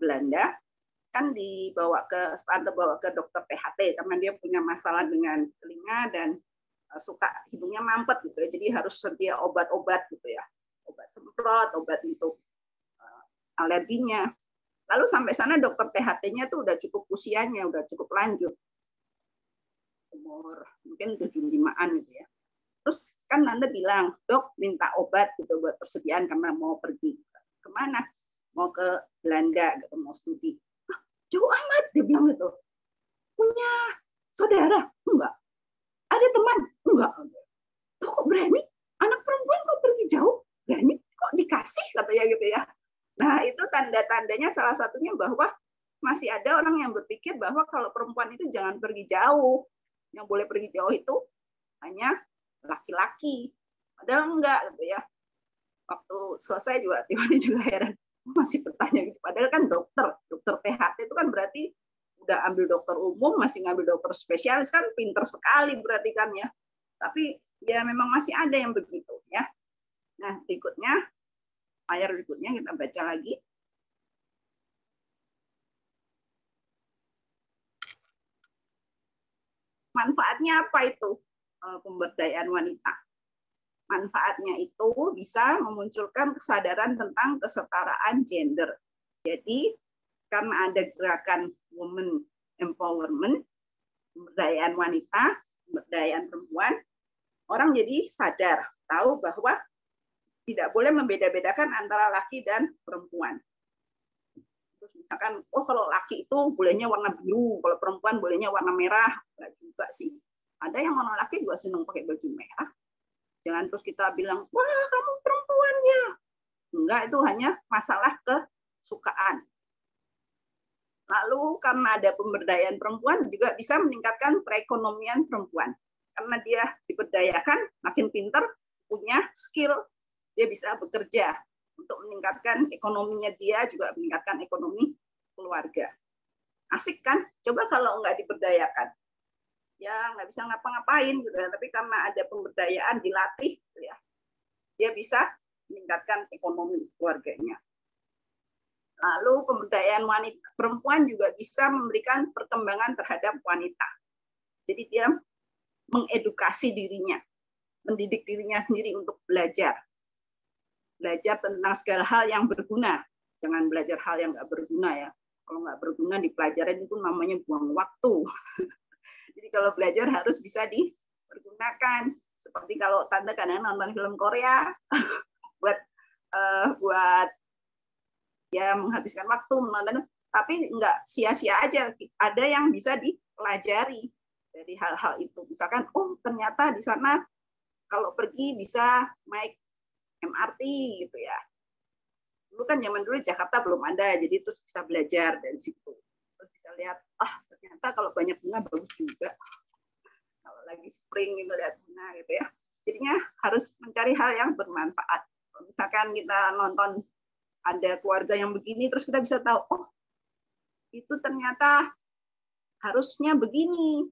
S4: Belanda, kan tante bawa ke dokter THT karena dia punya masalah dengan telinga dan suka hidungnya mampet gitu ya, jadi harus sedia obat-obat gitu ya, obat semprot, obat untuk alerginya. Lalu sampai sana dokter THT-nya tuh udah cukup usianya, udah cukup lanjut, umur mungkin 75-an gitu ya. Terus kan Nanda bilang, dok minta obat gitu buat persediaan karena mau pergi kemana, mau ke Belanda gitu, mau studi. Jauh amat, dia bilang gitu. Punya saudara? Enggak. Ada teman? Enggak. Kok berani? Anak perempuan kok pergi jauh? Berani? Kok dikasih? Katanya gitu ya. Nah, itu tanda-tandanya salah satunya bahwa masih ada orang yang berpikir bahwa kalau perempuan itu jangan pergi jauh. Yang boleh pergi jauh itu hanya laki-laki. Padahal enggak gitu ya. Waktu selesai juga Tiffany juga heran. Masih bertanya gitu. Padahal kan dokter THT itu kan berarti udah ambil dokter umum, masih ngambil dokter spesialis, kan pinter sekali berarti kan ya. Tapi ya memang masih ada yang begitu ya. Nah, berikutnya, layar berikutnya kita baca lagi. Manfaatnya apa itu pemberdayaan wanita? Manfaatnya itu bisa memunculkan kesadaran tentang kesetaraan gender. Jadi, karena ada gerakan women empowerment, pemberdayaan wanita, pemberdayaan perempuan, orang jadi sadar, tahu bahwa tidak boleh membeda-bedakan antara laki dan perempuan. Terus misalkan, oh kalau laki itu bolehnya warna biru, kalau perempuan bolehnya warna merah. Enggak juga sih. Ada yang warna laki juga senang pakai baju merah. Jangan terus kita bilang, wah kamu perempuan ya. Enggak, itu hanya masalah kesukaan. Lalu karena ada pemberdayaan perempuan juga bisa meningkatkan perekonomian perempuan. Karena dia diberdayakan, makin pintar, punya skill, dia bisa bekerja untuk meningkatkan ekonominya dia, juga meningkatkan ekonomi keluarga. Asik kan? Coba kalau nggak diberdayakan. Ya nggak bisa ngapa-ngapain gitu ya. Tapi karena ada pemberdayaan, dilatih, gitu ya, dia bisa meningkatkan ekonomi keluarganya. Lalu pemberdayaan wanita perempuan juga bisa memberikan perkembangan terhadap wanita. Jadi dia mengedukasi dirinya, mendidik dirinya sendiri untuk belajar. Belajar tentang segala hal yang berguna. Jangan belajar hal yang nggak berguna ya. Kalau nggak berguna dipelajarin itu namanya buang waktu. Jadi kalau belajar harus bisa dipergunakan. Seperti kalau Tante kadang nonton film Korea buat ya menghabiskan waktu menonton, tapi nggak sia-sia aja. Ada yang bisa dipelajari dari hal-hal itu. Misalkan, oh ternyata di sana kalau pergi bisa naik MRT gitu ya. Dulu kan zaman dulu Jakarta belum ada, jadi terus bisa belajar dari situ. Terus bisa lihat, ternyata kalau banyak bunga bagus juga. Kalau lagi spring itu lihat bunga gitu ya. Jadinya harus mencari hal yang bermanfaat. Misalkan kita nonton ada keluarga yang begini, terus kita bisa tahu, oh itu ternyata harusnya begini.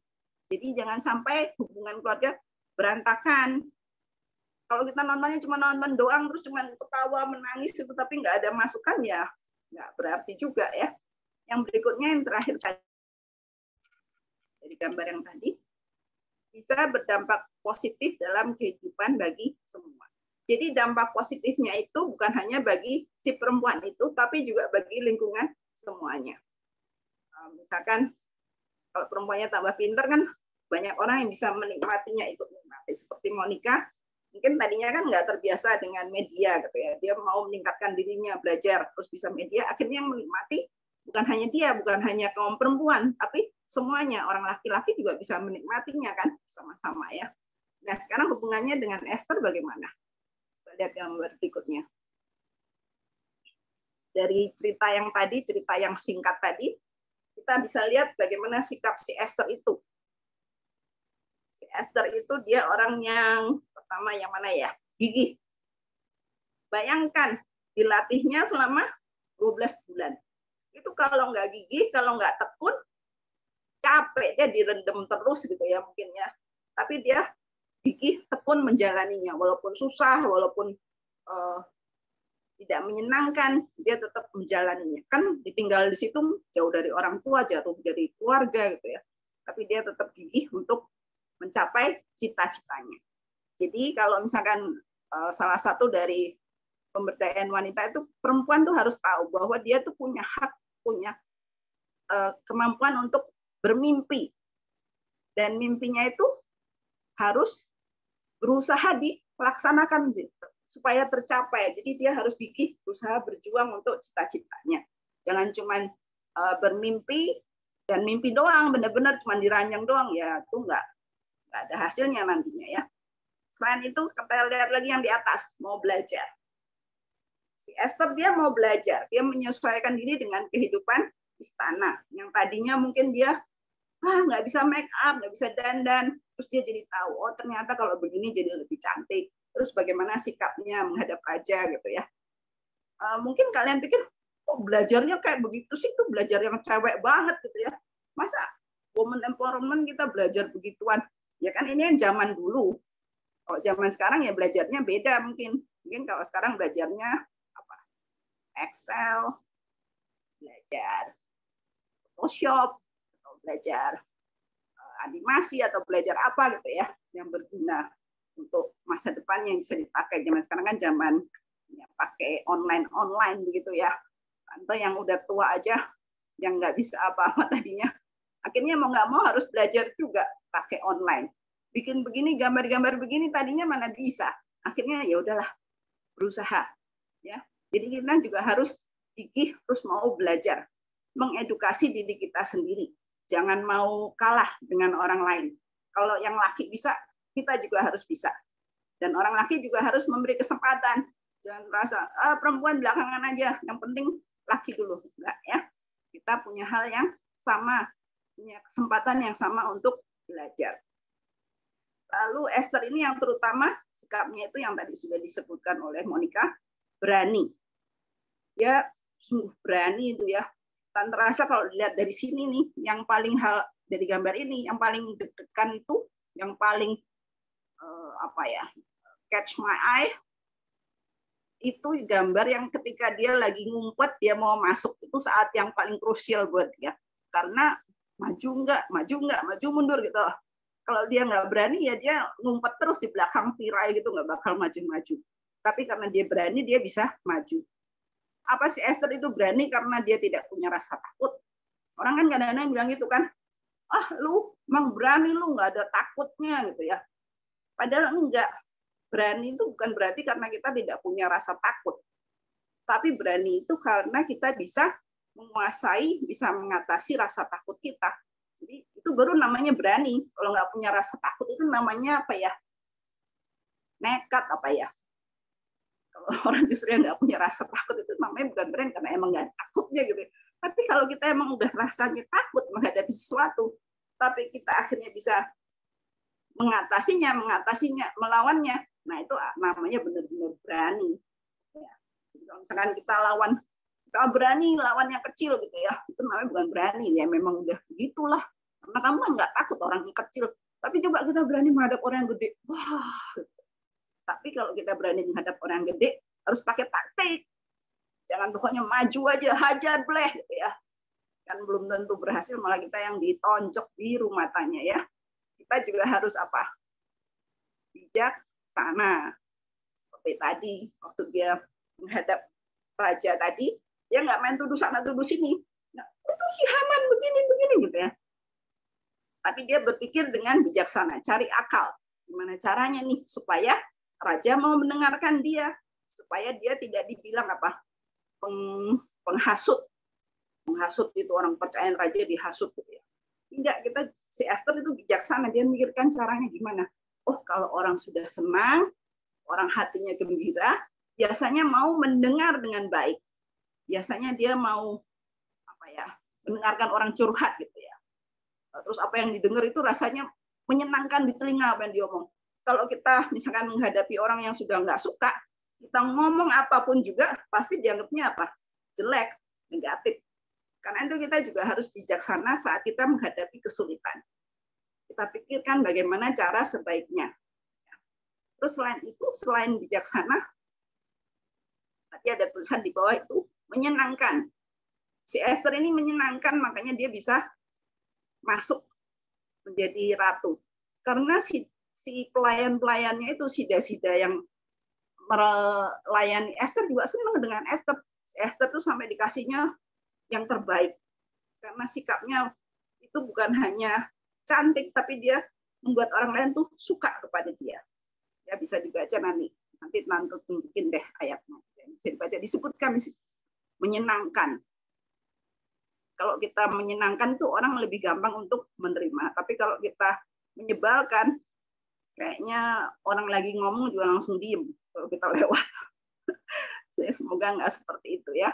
S4: Jadi jangan sampai hubungan keluarga berantakan. Kalau kita nontonnya cuma nonton doang, terus cuma ketawa, menangis, itu tapi nggak ada masukan, ya nggak berarti juga ya. Yang berikutnya yang terakhir tadi, dari gambar yang tadi, bisa berdampak positif dalam kehidupan bagi semua. Jadi dampak positifnya itu bukan hanya bagi si perempuan itu, tapi juga bagi lingkungan semuanya. Misalkan kalau perempuannya tambah pintar kan banyak orang yang bisa menikmatinya, ikut menikmati. Seperti Monica, mungkin tadinya kan nggak terbiasa dengan media gitu ya. Dia mau meningkatkan dirinya, belajar, terus bisa media. Akhirnya yang menikmati bukan hanya dia, bukan hanya kaum perempuan, tapi semuanya. Orang laki-laki juga bisa menikmatinya kan sama-sama ya. Nah sekarang hubungannya dengan Esther bagaimana? Lihat gambar berikutnya. Dari cerita yang tadi, cerita yang singkat tadi, kita bisa lihat bagaimana sikap si Esther itu. Si Esther itu dia orang yang pertama yang mana ya? Gigih. Bayangkan, dilatihnya selama 12 bulan. Itu kalau nggak gigih, kalau nggak tekun, capek, dia direndam terus gitu ya mungkin ya. Tapi dia gigih, tekun menjalaninya, walaupun susah, walaupun tidak menyenangkan, dia tetap menjalaninya. Kan ditinggal di situ jauh dari orang tua, jatuh dari keluarga gitu ya. Tapi dia tetap gigih untuk mencapai cita-citanya. Jadi kalau misalkan salah satu dari pemberdayaan wanita itu, perempuan tuh harus tahu bahwa dia tuh punya hak, punya kemampuan untuk bermimpi. Dan mimpinya itu harus berusaha dilaksanakan supaya tercapai. Jadi dia harus gigih, berusaha berjuang untuk cita-citanya. Jangan cuma bermimpi Dan mimpi doang, benar-benar cuma diranjang doang, ya itu nggak ada hasilnya nantinya ya. Selain itu, kita lihat lagi yang di atas, mau belajar. Si Esther dia mau belajar, dia menyesuaikan diri dengan kehidupan istana. Yang tadinya mungkin dia nggak bisa make up, nggak bisa dandan, terus dia jadi tahu, oh ternyata kalau begini jadi lebih cantik. Terus bagaimana sikapnya menghadap raja gitu ya. Mungkin kalian pikir, kok belajarnya kayak begitu sih, tuh belajar yang cewek banget gitu ya. Masa woman empowerment kita belajar begituan? Ya kan ini yang zaman dulu. Kalau zaman sekarang ya belajarnya beda mungkin. Mungkin kalau sekarang belajarnya apa? Excel, belajar Photoshop, atau belajar animasi atau belajar apa gitu ya yang berguna untuk masa depan yang bisa dipakai. Zaman sekarang kan zaman ya, pakai online begitu ya. Atau yang udah tua aja yang nggak bisa apa-apa tadinya, akhirnya mau nggak mau harus belajar juga pakai online. Bikin begini, gambar-gambar begini tadinya mana bisa. Akhirnya ya udahlah berusaha. Ya, jadi kita juga harus gigih terus mau belajar, mengedukasi diri kita sendiri. Jangan mau kalah dengan orang lain. Kalau yang laki bisa, kita juga harus bisa. Dan orang laki juga harus memberi kesempatan. Jangan merasa perempuan belakangan aja, yang penting laki dulu. Enggak ya. Kita punya hal yang sama, punya kesempatan yang sama untuk belajar. Lalu Esther ini yang terutama sikapnya itu yang tadi sudah disebutkan oleh Monica, berani. Dia sungguh berani itu ya. Dan terasa kalau dilihat dari sini nih, yang paling hal dari gambar ini, yang paling deg-degan itu, yang paling catch my eye, itu gambar yang ketika dia lagi ngumpet, dia mau masuk, itu saat yang paling krusial buat dia. Karena maju mundur gitu. Kalau dia nggak berani, ya dia ngumpet terus di belakang tirai gitu, nggak bakal maju-maju. Tapi karena dia berani, dia bisa maju. Apa sih Esther itu berani karena dia tidak punya rasa takut? Orang kan kadang-kadang bilang gitu kan, lu emang berani, lu nggak ada takutnya gitu ya. Padahal enggak. Berani itu bukan berarti karena kita tidak punya rasa takut. Tapi berani itu karena kita bisa menguasai, bisa mengatasi rasa takut kita. Jadi itu baru namanya berani. Kalau nggak punya rasa takut itu namanya apa ya? Nekat apa ya? Kalau orang justru yang nggak punya rasa takut itu namanya bukan berani karena emang nggak takutnya gitu. Tapi kalau kita emang udah rasanya takut menghadapi sesuatu, tapi kita akhirnya bisa mengatasinya, melawannya, nah itu namanya benar-benar berani. Ya. Jadi kalau misalkan kita berani lawannya kecil gitu ya, itu namanya bukan berani, ya memang udah begitulah. Karena kamu nggak takut orang yang kecil, tapi coba kita berani menghadap orang yang gede, wah. Tapi kalau kita berani menghadap orang yang gede, harus pakai taktik. Jangan pokoknya maju aja, hajar bleh gitu ya. Kan belum tentu berhasil, malah kita yang ditonjok biru matanya ya. Kita juga harus apa? Bijaksana. Seperti tadi, waktu dia menghadap raja tadi, dia nggak main tuduh sana tuduh sini. Nah, itu si Haman begini gitu ya. Tapi dia berpikir dengan bijaksana, cari akal. Gimana caranya nih supaya raja mau mendengarkan dia, supaya dia tidak dibilang apa? Penghasut. Menghasut itu orang percayaan raja dihasut gitu ya. Tidak, si Esther itu bijaksana, dia mikirkan caranya gimana. Oh, kalau orang sudah senang, orang hatinya gembira, biasanya mau mendengar dengan baik. Biasanya dia mau mendengarkan orang curhat gitu ya. Terus apa yang didengar itu rasanya menyenangkan di telinga apa yang diomong. Kalau kita misalkan menghadapi orang yang sudah nggak suka, kita ngomong apapun juga pasti dianggapnya apa? Jelek, negatif. Karena itu kita juga harus bijaksana saat kita menghadapi kesulitan. Kita pikirkan bagaimana cara sebaiknya. Terus selain bijaksana, tadi ada tulisan di bawah itu, menyenangkan. Si Esther ini menyenangkan, makanya dia bisa masuk menjadi ratu. Karena si pelayan-pelayannya itu, sida-sida yang melayani Esther juga senang dengan Esther. Si Esther tuh sampai dikasihnya yang terbaik. Karena sikapnya itu bukan hanya cantik, tapi dia membuat orang lain tuh suka kepada dia. Ya bisa dibaca nanti tunjukin deh ayatnya. Bisa dibaca, disebutkan menyenangkan. Kalau kita menyenangkan tuh orang lebih gampang untuk menerima. Tapi kalau kita menyebalkan, kayaknya orang lagi ngomong juga langsung diem kalau kita lewat. Semoga nggak seperti itu ya.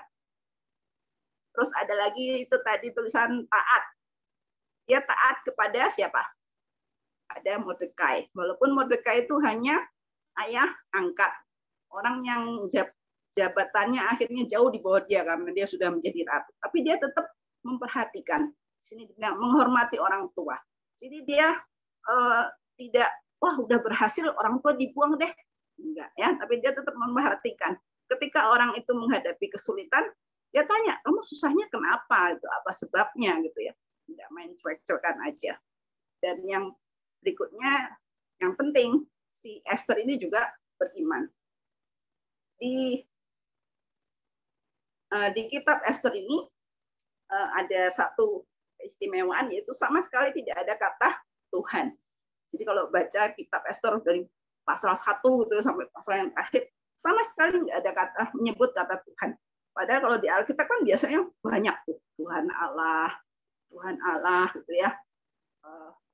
S4: Terus ada lagi itu tadi tulisan taat. Dia taat kepada siapa? Ada Mordekai. Walaupun Mordekai itu hanya ayah angkat. Orang yang jabatannya akhirnya jauh di bawah dia karena dia sudah menjadi ratu. Tapi dia tetap memperhatikan. Di sini menghormati orang tua. Jadi dia tidak, wah udah berhasil orang tua dibuang deh. Enggak ya, tapi dia tetap memperhatikan. Ketika orang itu menghadapi kesulitan, dia tanya, kamu susahnya kenapa? Itu apa sebabnya gitu ya. Tidak main cuek-cuekan aja. Dan yang berikutnya, yang penting, si Esther ini juga beriman. Di kitab Esther ini ada satu keistimewaan, yaitu sama sekali tidak ada kata Tuhan. Jadi kalau baca kitab Esther dari pasal 1 gitu sampai pasal yang terakhir, sama sekali nggak ada kata menyebut kata Tuhan. Padahal kalau di Alkitab kan biasanya banyak tuh, Tuhan Allah gitu ya.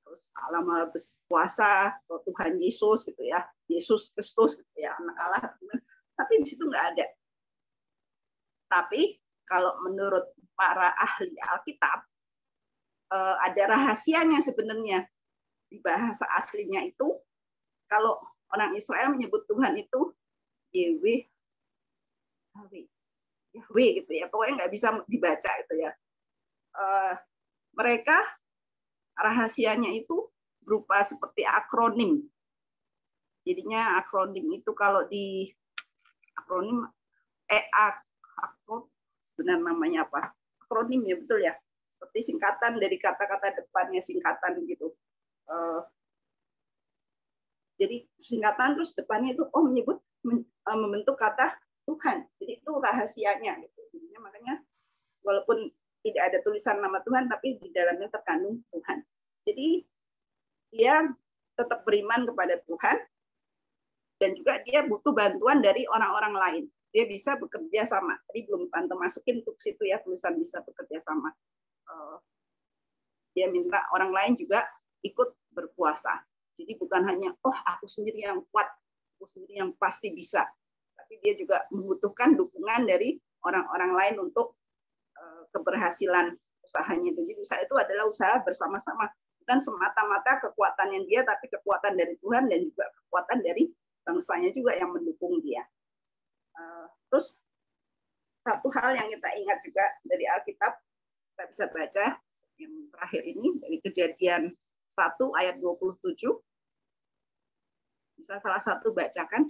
S4: Terus Allah Maha Kuasa, atau Tuhan Yesus gitu ya, Yesus Kristus gitu ya, anak Allah. Tapi di situ nggak ada. Tapi kalau menurut para ahli Alkitab, ada rahasianya sebenarnya. Di bahasa aslinya itu, kalau orang Israel menyebut Tuhan itu Yahweh gitu ya, pokoknya nggak bisa dibaca itu ya. Mereka rahasianya itu berupa seperti akronim. Jadinya akronim itu kalau di akronim sebenarnya namanya apa? Akronim ya, betul ya. Seperti singkatan dari kata-kata depannya, singkatan gitu. Jadi singkatan terus depannya itu menyebut membentuk kata Tuhan. Jadi itu rahasianya gitu. Jadinya makanya walaupun tidak ada tulisan nama Tuhan, tapi di dalamnya terkandung Tuhan. Jadi dia tetap beriman kepada Tuhan, dan juga dia butuh bantuan dari orang-orang lain. Dia bisa bekerja sama. Tadi belum Tante masukin untuk situ ya, tulisan bisa bekerja sama. Dia minta orang lain juga ikut berpuasa. Jadi bukan hanya, aku sendiri yang kuat, aku sendiri yang pasti bisa. Tapi dia juga membutuhkan dukungan dari orang-orang lain untuk keberhasilan usahanya. Jadi usaha itu adalah usaha bersama-sama. Bukan semata-mata kekuatannya dia, tapi kekuatan dari Tuhan dan juga kekuatan dari bangsanya juga yang mendukung dia. Terus satu hal yang kita ingat juga dari Alkitab, kita bisa baca yang terakhir ini dari Kejadian 1 ayat 27. Bisa salah satu bacakan.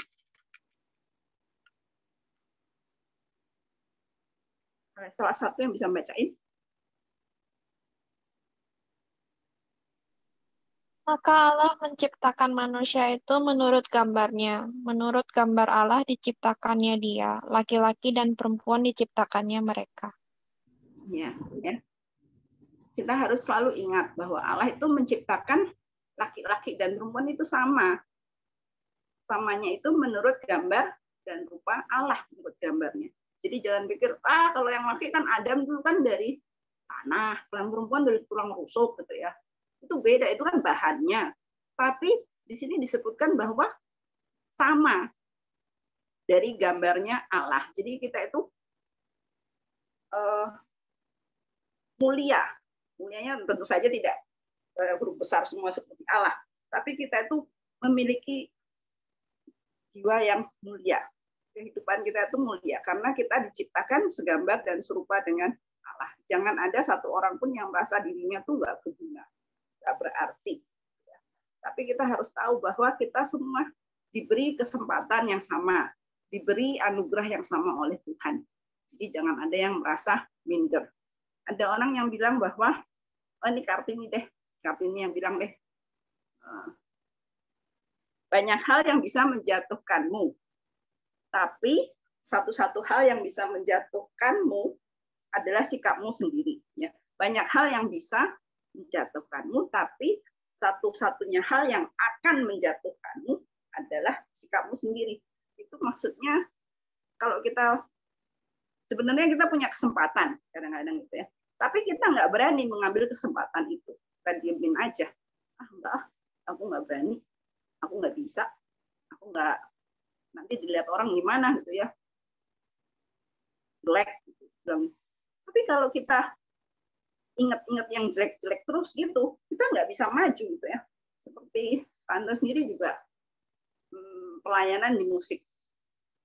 S4: Salah satu yang bisa bacain.
S6: Maka Allah menciptakan manusia itu menurut gambarnya. Menurut gambar Allah diciptakannya dia. Laki-laki dan perempuan diciptakannya mereka.
S4: Ya. Kita harus selalu ingat bahwa Allah itu menciptakan laki-laki dan perempuan itu sama. Samanya itu menurut gambar dan rupa Allah, menurut gambarnya. Jadi jangan pikir, kalau yang laki kan Adam dulu kan dari tanah, kalau yang perempuan dari tulang rusuk gitu ya. Itu beda, itu kan bahannya. Tapi di sini disebutkan bahwa sama dari gambarnya Allah. Jadi kita itu mulia. Mulianya tentu saja tidak huruf besar semua seperti Allah. Tapi kita itu memiliki jiwa yang mulia. Kehidupan kita itu mulia karena kita diciptakan segambar dan serupa dengan Allah. Jangan ada satu orang pun yang merasa dirinya tuh nggak berguna, nggak berarti. Tapi kita harus tahu bahwa kita semua diberi kesempatan yang sama, diberi anugerah yang sama oleh Tuhan. Jadi jangan ada yang merasa minder. Ada orang yang bilang bahwa, ini Kartini deh, Kartini yang bilang deh, banyak hal yang bisa menjatuhkanmu. Tapi satu-satu hal yang bisa menjatuhkanmu adalah sikapmu sendiri. Ya. Banyak hal yang bisa menjatuhkanmu, tapi satu-satunya hal yang akan menjatuhkanmu adalah sikapmu sendiri. Itu maksudnya kalau kita sebenarnya kita punya kesempatan kadang-kadang gitu ya. Tapi kita nggak berani mengambil kesempatan itu. Kita diemin aja. Enggak, aku nggak berani, aku nggak bisa, aku nggak, nanti dilihat orang gimana gitu ya, jelek. Gitu. Tapi kalau kita ingat-ingat yang jelek-jelek terus gitu, kita nggak bisa maju gitu ya. Seperti Tante sendiri juga pelayanan di musik.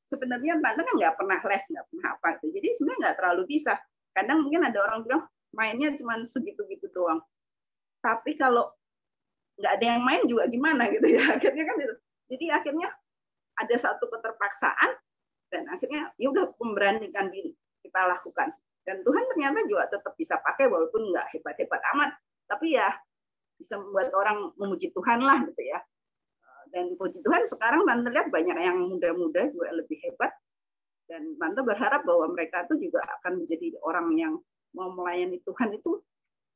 S4: Sebenarnya Tante kan nggak pernah les, nggak pernah apa gitu. Jadi sebenarnya nggak terlalu bisa. Kadang mungkin ada orang bilang mainnya cuma segitu-gitu doang. Tapi kalau nggak ada yang main juga gimana gitu ya. Akhirnya kan itu. Jadi akhirnya ada satu keterpaksaan dan akhirnya ya udah memberanikan diri kita lakukan. Dan Tuhan ternyata juga tetap bisa pakai walaupun nggak hebat-hebat amat. Tapi ya bisa membuat orang memuji Tuhan lah gitu ya. Dan puji Tuhan sekarang Tante lihat banyak yang muda-muda juga lebih hebat. Dan Tante berharap bahwa mereka itu juga akan menjadi orang yang mau melayani Tuhan itu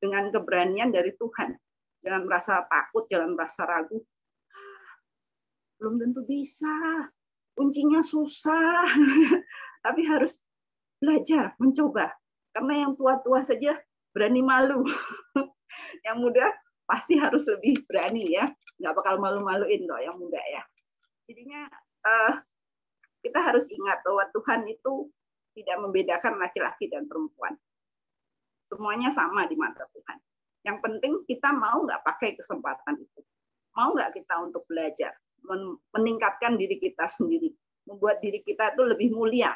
S4: dengan keberanian dari Tuhan. Jangan merasa takut, jangan merasa ragu. Belum tentu bisa. Kuncinya susah. Tapi harus belajar, mencoba. Karena yang tua-tua saja berani malu. Yang muda pasti harus lebih berani ya. Nggak bakal malu-maluin loh yang muda ya. Jadinya kita harus ingat bahwa Tuhan itu tidak membedakan laki-laki dan perempuan. Semuanya sama di mata Tuhan. Yang penting kita mau nggak pakai kesempatan itu. Mau nggak kita untuk belajar, meningkatkan diri kita sendiri, membuat diri kita itu lebih mulia.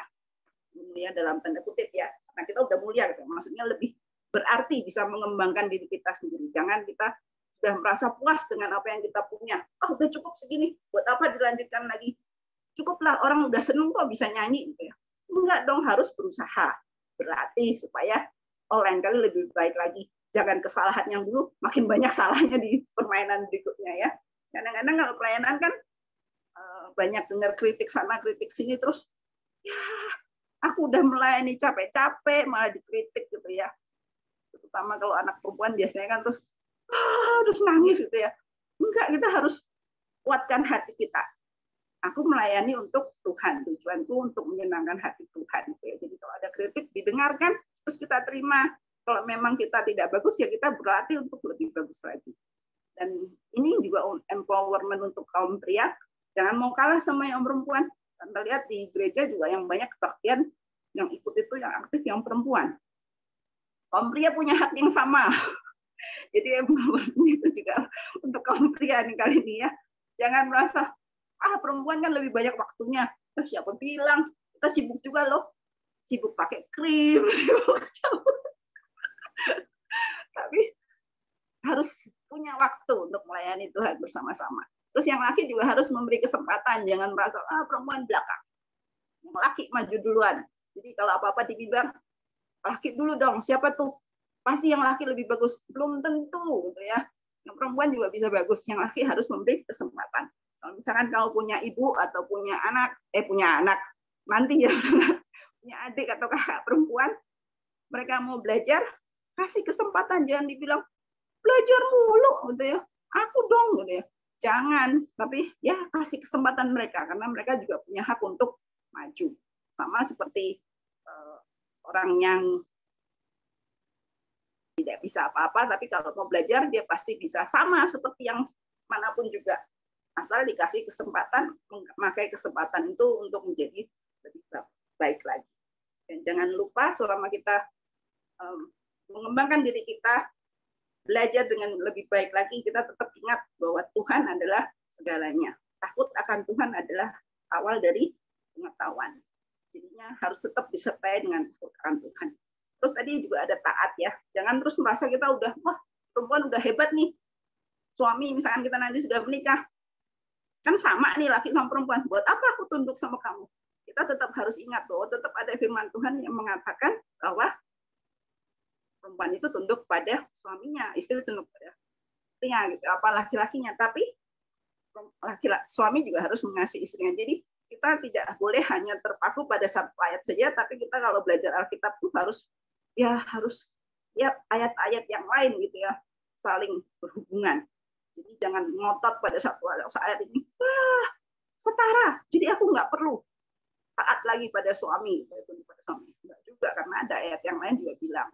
S4: Mulia dalam tanda kutip ya. Karena kita udah mulia gitu. Maksudnya lebih berarti bisa mengembangkan diri kita sendiri. Jangan kita sudah merasa puas dengan apa yang kita punya. Udah cukup segini. Buat apa dilanjutkan lagi? Cukuplah, orang udah seneng kok bisa nyanyi gitu ya. Enggak dong, harus berusaha, berlatih supaya lain kali lebih baik lagi. Jangan kesalahan yang dulu makin banyak salahnya di permainan berikutnya ya. Kadang-kadang kalau pelayanan kan banyak dengar kritik sana kritik sini terus ya aku udah melayani capek-capek malah dikritik gitu ya. Terutama kalau anak perempuan biasanya kan terus nangis gitu ya. Enggak, kita harus kuatkan hati kita. Aku melayani untuk Tuhan, tujuanku untuk menyenangkan hati Tuhan. Jadi kalau ada kritik didengarkan, terus kita terima. Kalau memang kita tidak bagus, ya kita berlatih untuk lebih bagus lagi. Dan ini juga empowerment untuk kaum pria. Jangan mau kalah sama yang perempuan. Kita lihat di gereja juga yang banyak kebaktian, yang ikut itu yang aktif yang perempuan. Kaum pria punya hak yang sama. Jadi empowerment itu juga untuk kaum pria nih kali ini ya. Jangan merasa perempuan kan lebih banyak waktunya. Siapa bilang? Kita sibuk juga loh. Sibuk pakai krim, sibuk tapi harus punya waktu untuk melayani Tuhan bersama-sama. Terus yang laki juga harus memberi kesempatan. Jangan merasa perempuan belakang. Yang laki maju duluan. Jadi kalau apa-apa di bimbang, laki dulu dong. Siapa tuh? Pasti yang laki lebih bagus. Belum tentu gitu ya. Yang perempuan juga bisa bagus. Yang laki harus memberi kesempatan. Kalau misalkan kamu punya ibu atau punya anak, nanti ya punya adik atau kakak perempuan, mereka mau belajar, kasih kesempatan, jangan dibilang belajar mulu gitu ya. Aku dong gitu ya. Jangan, tapi ya kasih kesempatan mereka karena mereka juga punya hak untuk maju. Sama seperti orang yang tidak bisa apa-apa, tapi kalau mau belajar dia pasti bisa, sama seperti yang manapun juga. Asal dikasih kesempatan, memakai kesempatan itu untuk menjadi lebih baik lagi. Dan jangan lupa selama kita mengembangkan diri kita, belajar dengan lebih baik lagi, kita tetap ingat bahwa Tuhan adalah segalanya. Takut akan Tuhan adalah awal dari pengetahuan. Jadinya harus tetap disertai dengan takut akan Tuhan. Terus tadi juga ada taat ya. Jangan terus merasa kita udah, perempuan udah hebat nih. Suami misalkan kita nanti sudah menikah, kan sama nih laki sama perempuan. Buat apa aku tunduk sama kamu? Kita tetap harus ingat bahwa tetap ada firman Tuhan yang mengatakan bahwa perempuan itu tunduk pada suaminya, istri tunduk pada istrinya, gitu. Apa laki-lakinya. Tapi suami juga harus mengasihi istrinya. Jadi kita tidak boleh hanya terpaku pada satu ayat saja, tapi kita kalau belajar Alkitab tuh harus ayat-ayat yang lain gitu ya, saling berhubungan. Jadi jangan ngotot pada satu ayat ini. Setara. Jadi aku nggak perlu taat lagi pada suami. Enggak juga, karena ada ayat yang lain juga bilang.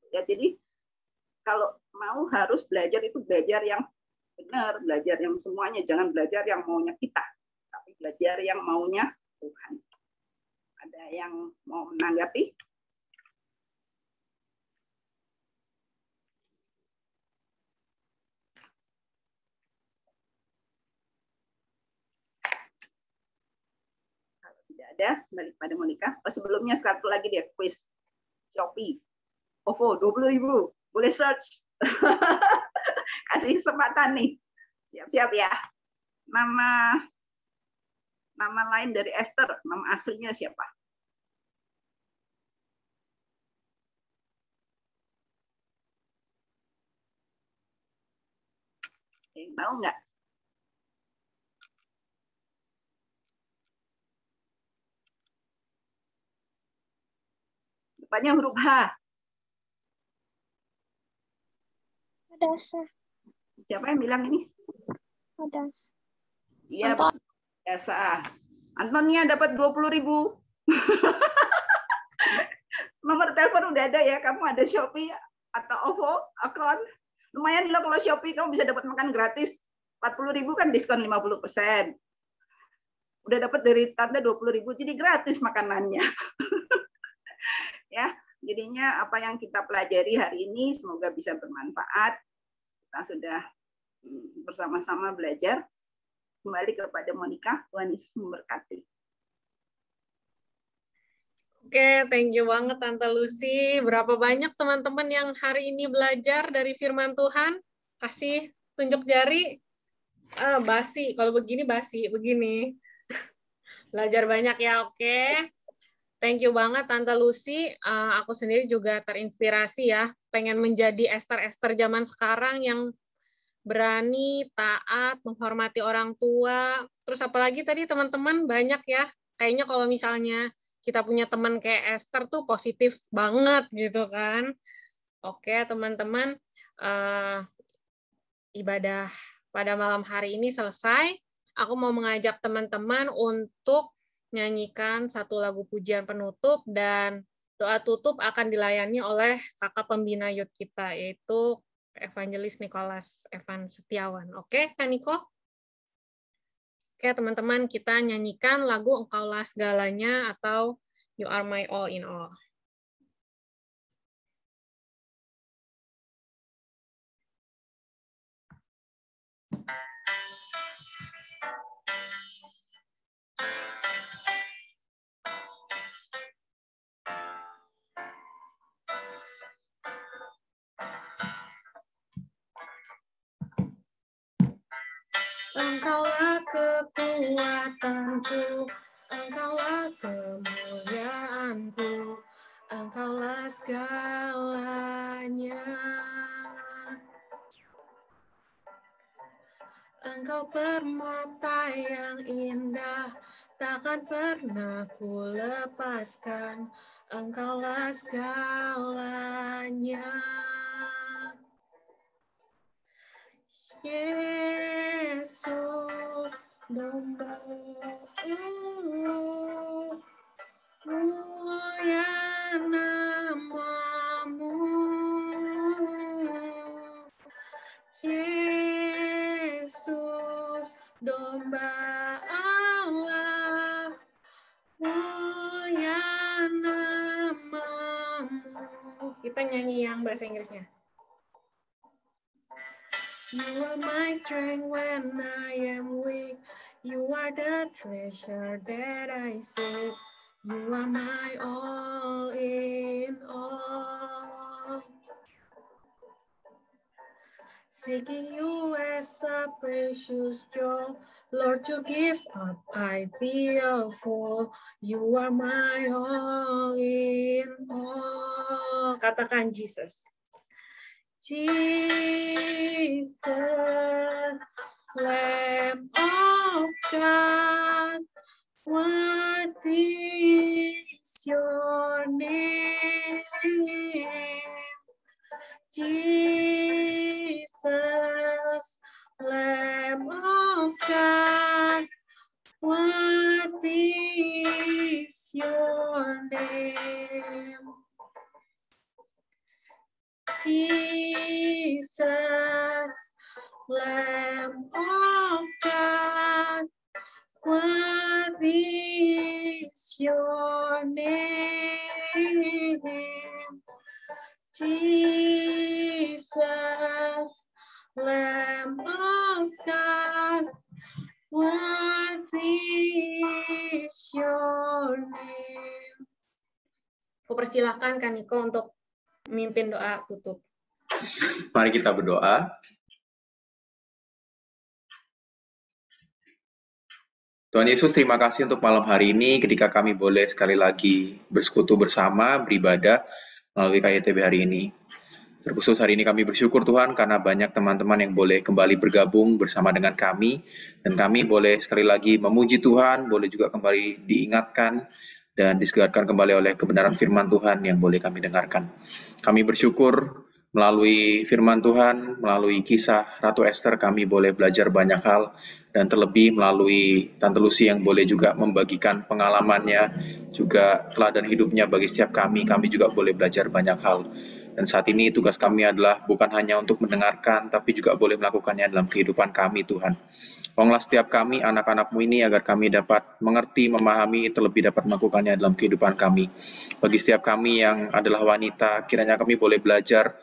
S4: Ya, jadi kalau mau harus belajar itu belajar yang benar, belajar yang semuanya, jangan belajar yang maunya kita, tapi belajar yang maunya Tuhan. Ada yang mau menanggapi? Kalau tidak ada, balik pada Monica. Oh, sebelumnya satu lagi dia quiz Shopee. OVO 20.000. Boleh search. Kasih kesempatan nih. Siap-siap ya. Nama lain dari Esther, nama aslinya siapa? Yang tahu nggak? Depannya huruf H.
S6: Hadasa.
S4: Siapa yang bilang ini?
S6: Hadas.
S4: Iya,
S6: Anton.
S4: biasa. Antonia dapat 20.000. Nomor telepon udah ada ya. Kamu ada Shopee atau OVO account. Lumayan loh kalau Shopee kamu bisa dapat makan gratis. 40.000 kan diskon 50%. Udah dapat dari tante 20.000, jadi gratis makanannya. Ya, jadinya apa yang kita pelajari hari ini semoga bisa bermanfaat. Kita sudah bersama-sama belajar. Kembali kepada Monica, Tuhan Yesus memberkati.
S1: Oke, thank you banget Tante Lucy. Berapa banyak teman-teman yang hari ini belajar dari firman Tuhan? Kasih tunjuk jari. Basi, kalau begini basi, begini. Belajar banyak ya, oke. Thank you banget Tante Lucy. Aku sendiri juga terinspirasi ya, pengen menjadi Esther-Esther zaman sekarang yang berani, taat, menghormati orang tua. Terus apalagi tadi teman-teman banyak ya, kayaknya kalau misalnya kita punya teman kayak Esther tuh positif banget gitu kan. Oke teman-teman, ibadah pada malam hari ini selesai. Aku mau mengajak teman-teman untuk nyanyikan satu lagu pujian penutup, dan doa tutup akan dilayani oleh kakak pembina youth kita, yaitu Evangelis Nicholas Evan Setiawan. Oke, Kak Niko? Oke, teman-teman, kita nyanyikan lagu Engkaulah Segalanya atau You Are My All in All. Engkaulah kekuatanku, Engkaulah kemuliaanku, Engkaulah segalanya. Engkau permata yang indah, takkan pernah ku lepaskan, Engkaulah segalanya. Yesus, domba Allah, mulia namamu. Yesus, domba Allah, mulia namamu. Kita nyanyi yang bahasa Inggrisnya. You are my strength when I am weak. You are the treasure that I seek. You are my all in all. Seeking you as a precious jewel, Lord, to give up I'd be a fool. You are my all in all. Katakan Jesus. Jesus, Lamb of God, what is your name? Jesus, Lamb of God, what is your name? Lamb of God, what is your name? Jesus, Lamb of God, what is your name? Aku persilahkan Kak Niko untuk memimpin doa tutup.
S3: Mari kita berdoa. Tuhan Yesus, terima kasih untuk malam hari ini ketika kami boleh sekali lagi bersekutu bersama, beribadah melalui KYTB hari ini. Terkhusus hari ini kami bersyukur Tuhan karena banyak teman-teman yang boleh kembali bergabung bersama dengan kami, dan kami boleh sekali lagi memuji Tuhan, boleh juga kembali diingatkan dan disegarkan kembali oleh kebenaran firman Tuhan yang boleh kami dengarkan. Kami bersyukur melalui firman Tuhan, melalui kisah Ratu Esther, kami boleh belajar banyak hal, dan terlebih melalui Tante Lucy yang boleh juga membagikan pengalamannya, juga teladan hidupnya bagi setiap kami juga boleh belajar banyak hal. Dan saat ini tugas kami adalah bukan hanya untuk mendengarkan, tapi juga boleh melakukannya dalam kehidupan kami, Tuhan. Tolonglah setiap kami, anak-anak-Mu ini, agar kami dapat mengerti, memahami, terlebih dapat melakukannya dalam kehidupan kami. Bagi setiap kami yang adalah wanita, kiranya kami boleh belajar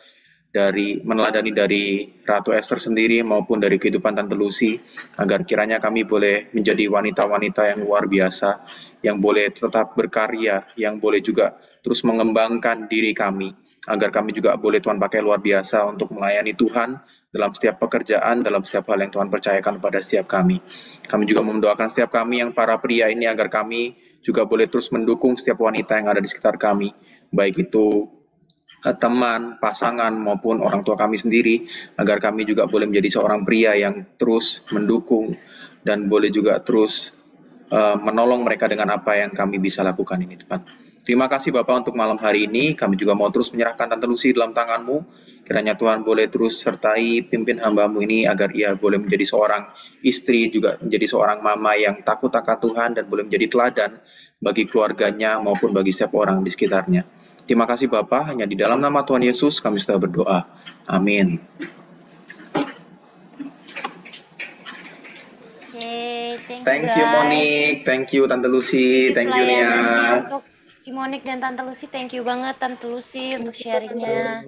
S3: meneladani dari Ratu Esther sendiri maupun dari kehidupan Tante Lucy, agar kiranya kami boleh menjadi wanita-wanita yang luar biasa, yang boleh tetap berkarya, yang boleh juga terus mengembangkan diri kami, agar kami juga boleh Tuhan pakai luar biasa untuk melayani Tuhan dalam setiap pekerjaan, dalam setiap hal yang Tuhan percayakan kepada setiap kami. Kami juga mendoakan setiap kami yang para pria ini, agar kami juga boleh terus mendukung setiap wanita yang ada di sekitar kami, baik itu teman, pasangan, maupun orang tua kami sendiri, agar kami juga boleh menjadi seorang pria yang terus mendukung dan boleh juga terus menolong mereka dengan apa yang kami bisa lakukan ini, Tuhan. Terima kasih Bapak untuk malam hari ini. Kami juga mau terus menyerahkan Tante Lucy dalam tangan-Mu. Kiranya Tuhan boleh terus sertai pimpin hamba-Mu ini, agar ia boleh menjadi seorang istri, juga menjadi seorang mama yang takut akan Tuhan, dan boleh menjadi teladan bagi keluarganya maupun bagi setiap orang di sekitarnya. Terima kasih Bapak, hanya di dalam nama Tuhan Yesus kami sudah berdoa. Amin. Thank you Monique, thank you Tante Lucy, thank you Nia.
S2: Untuk Monik dan Tante Lucy, thank you banget Tante Lucy untuk sharingnya.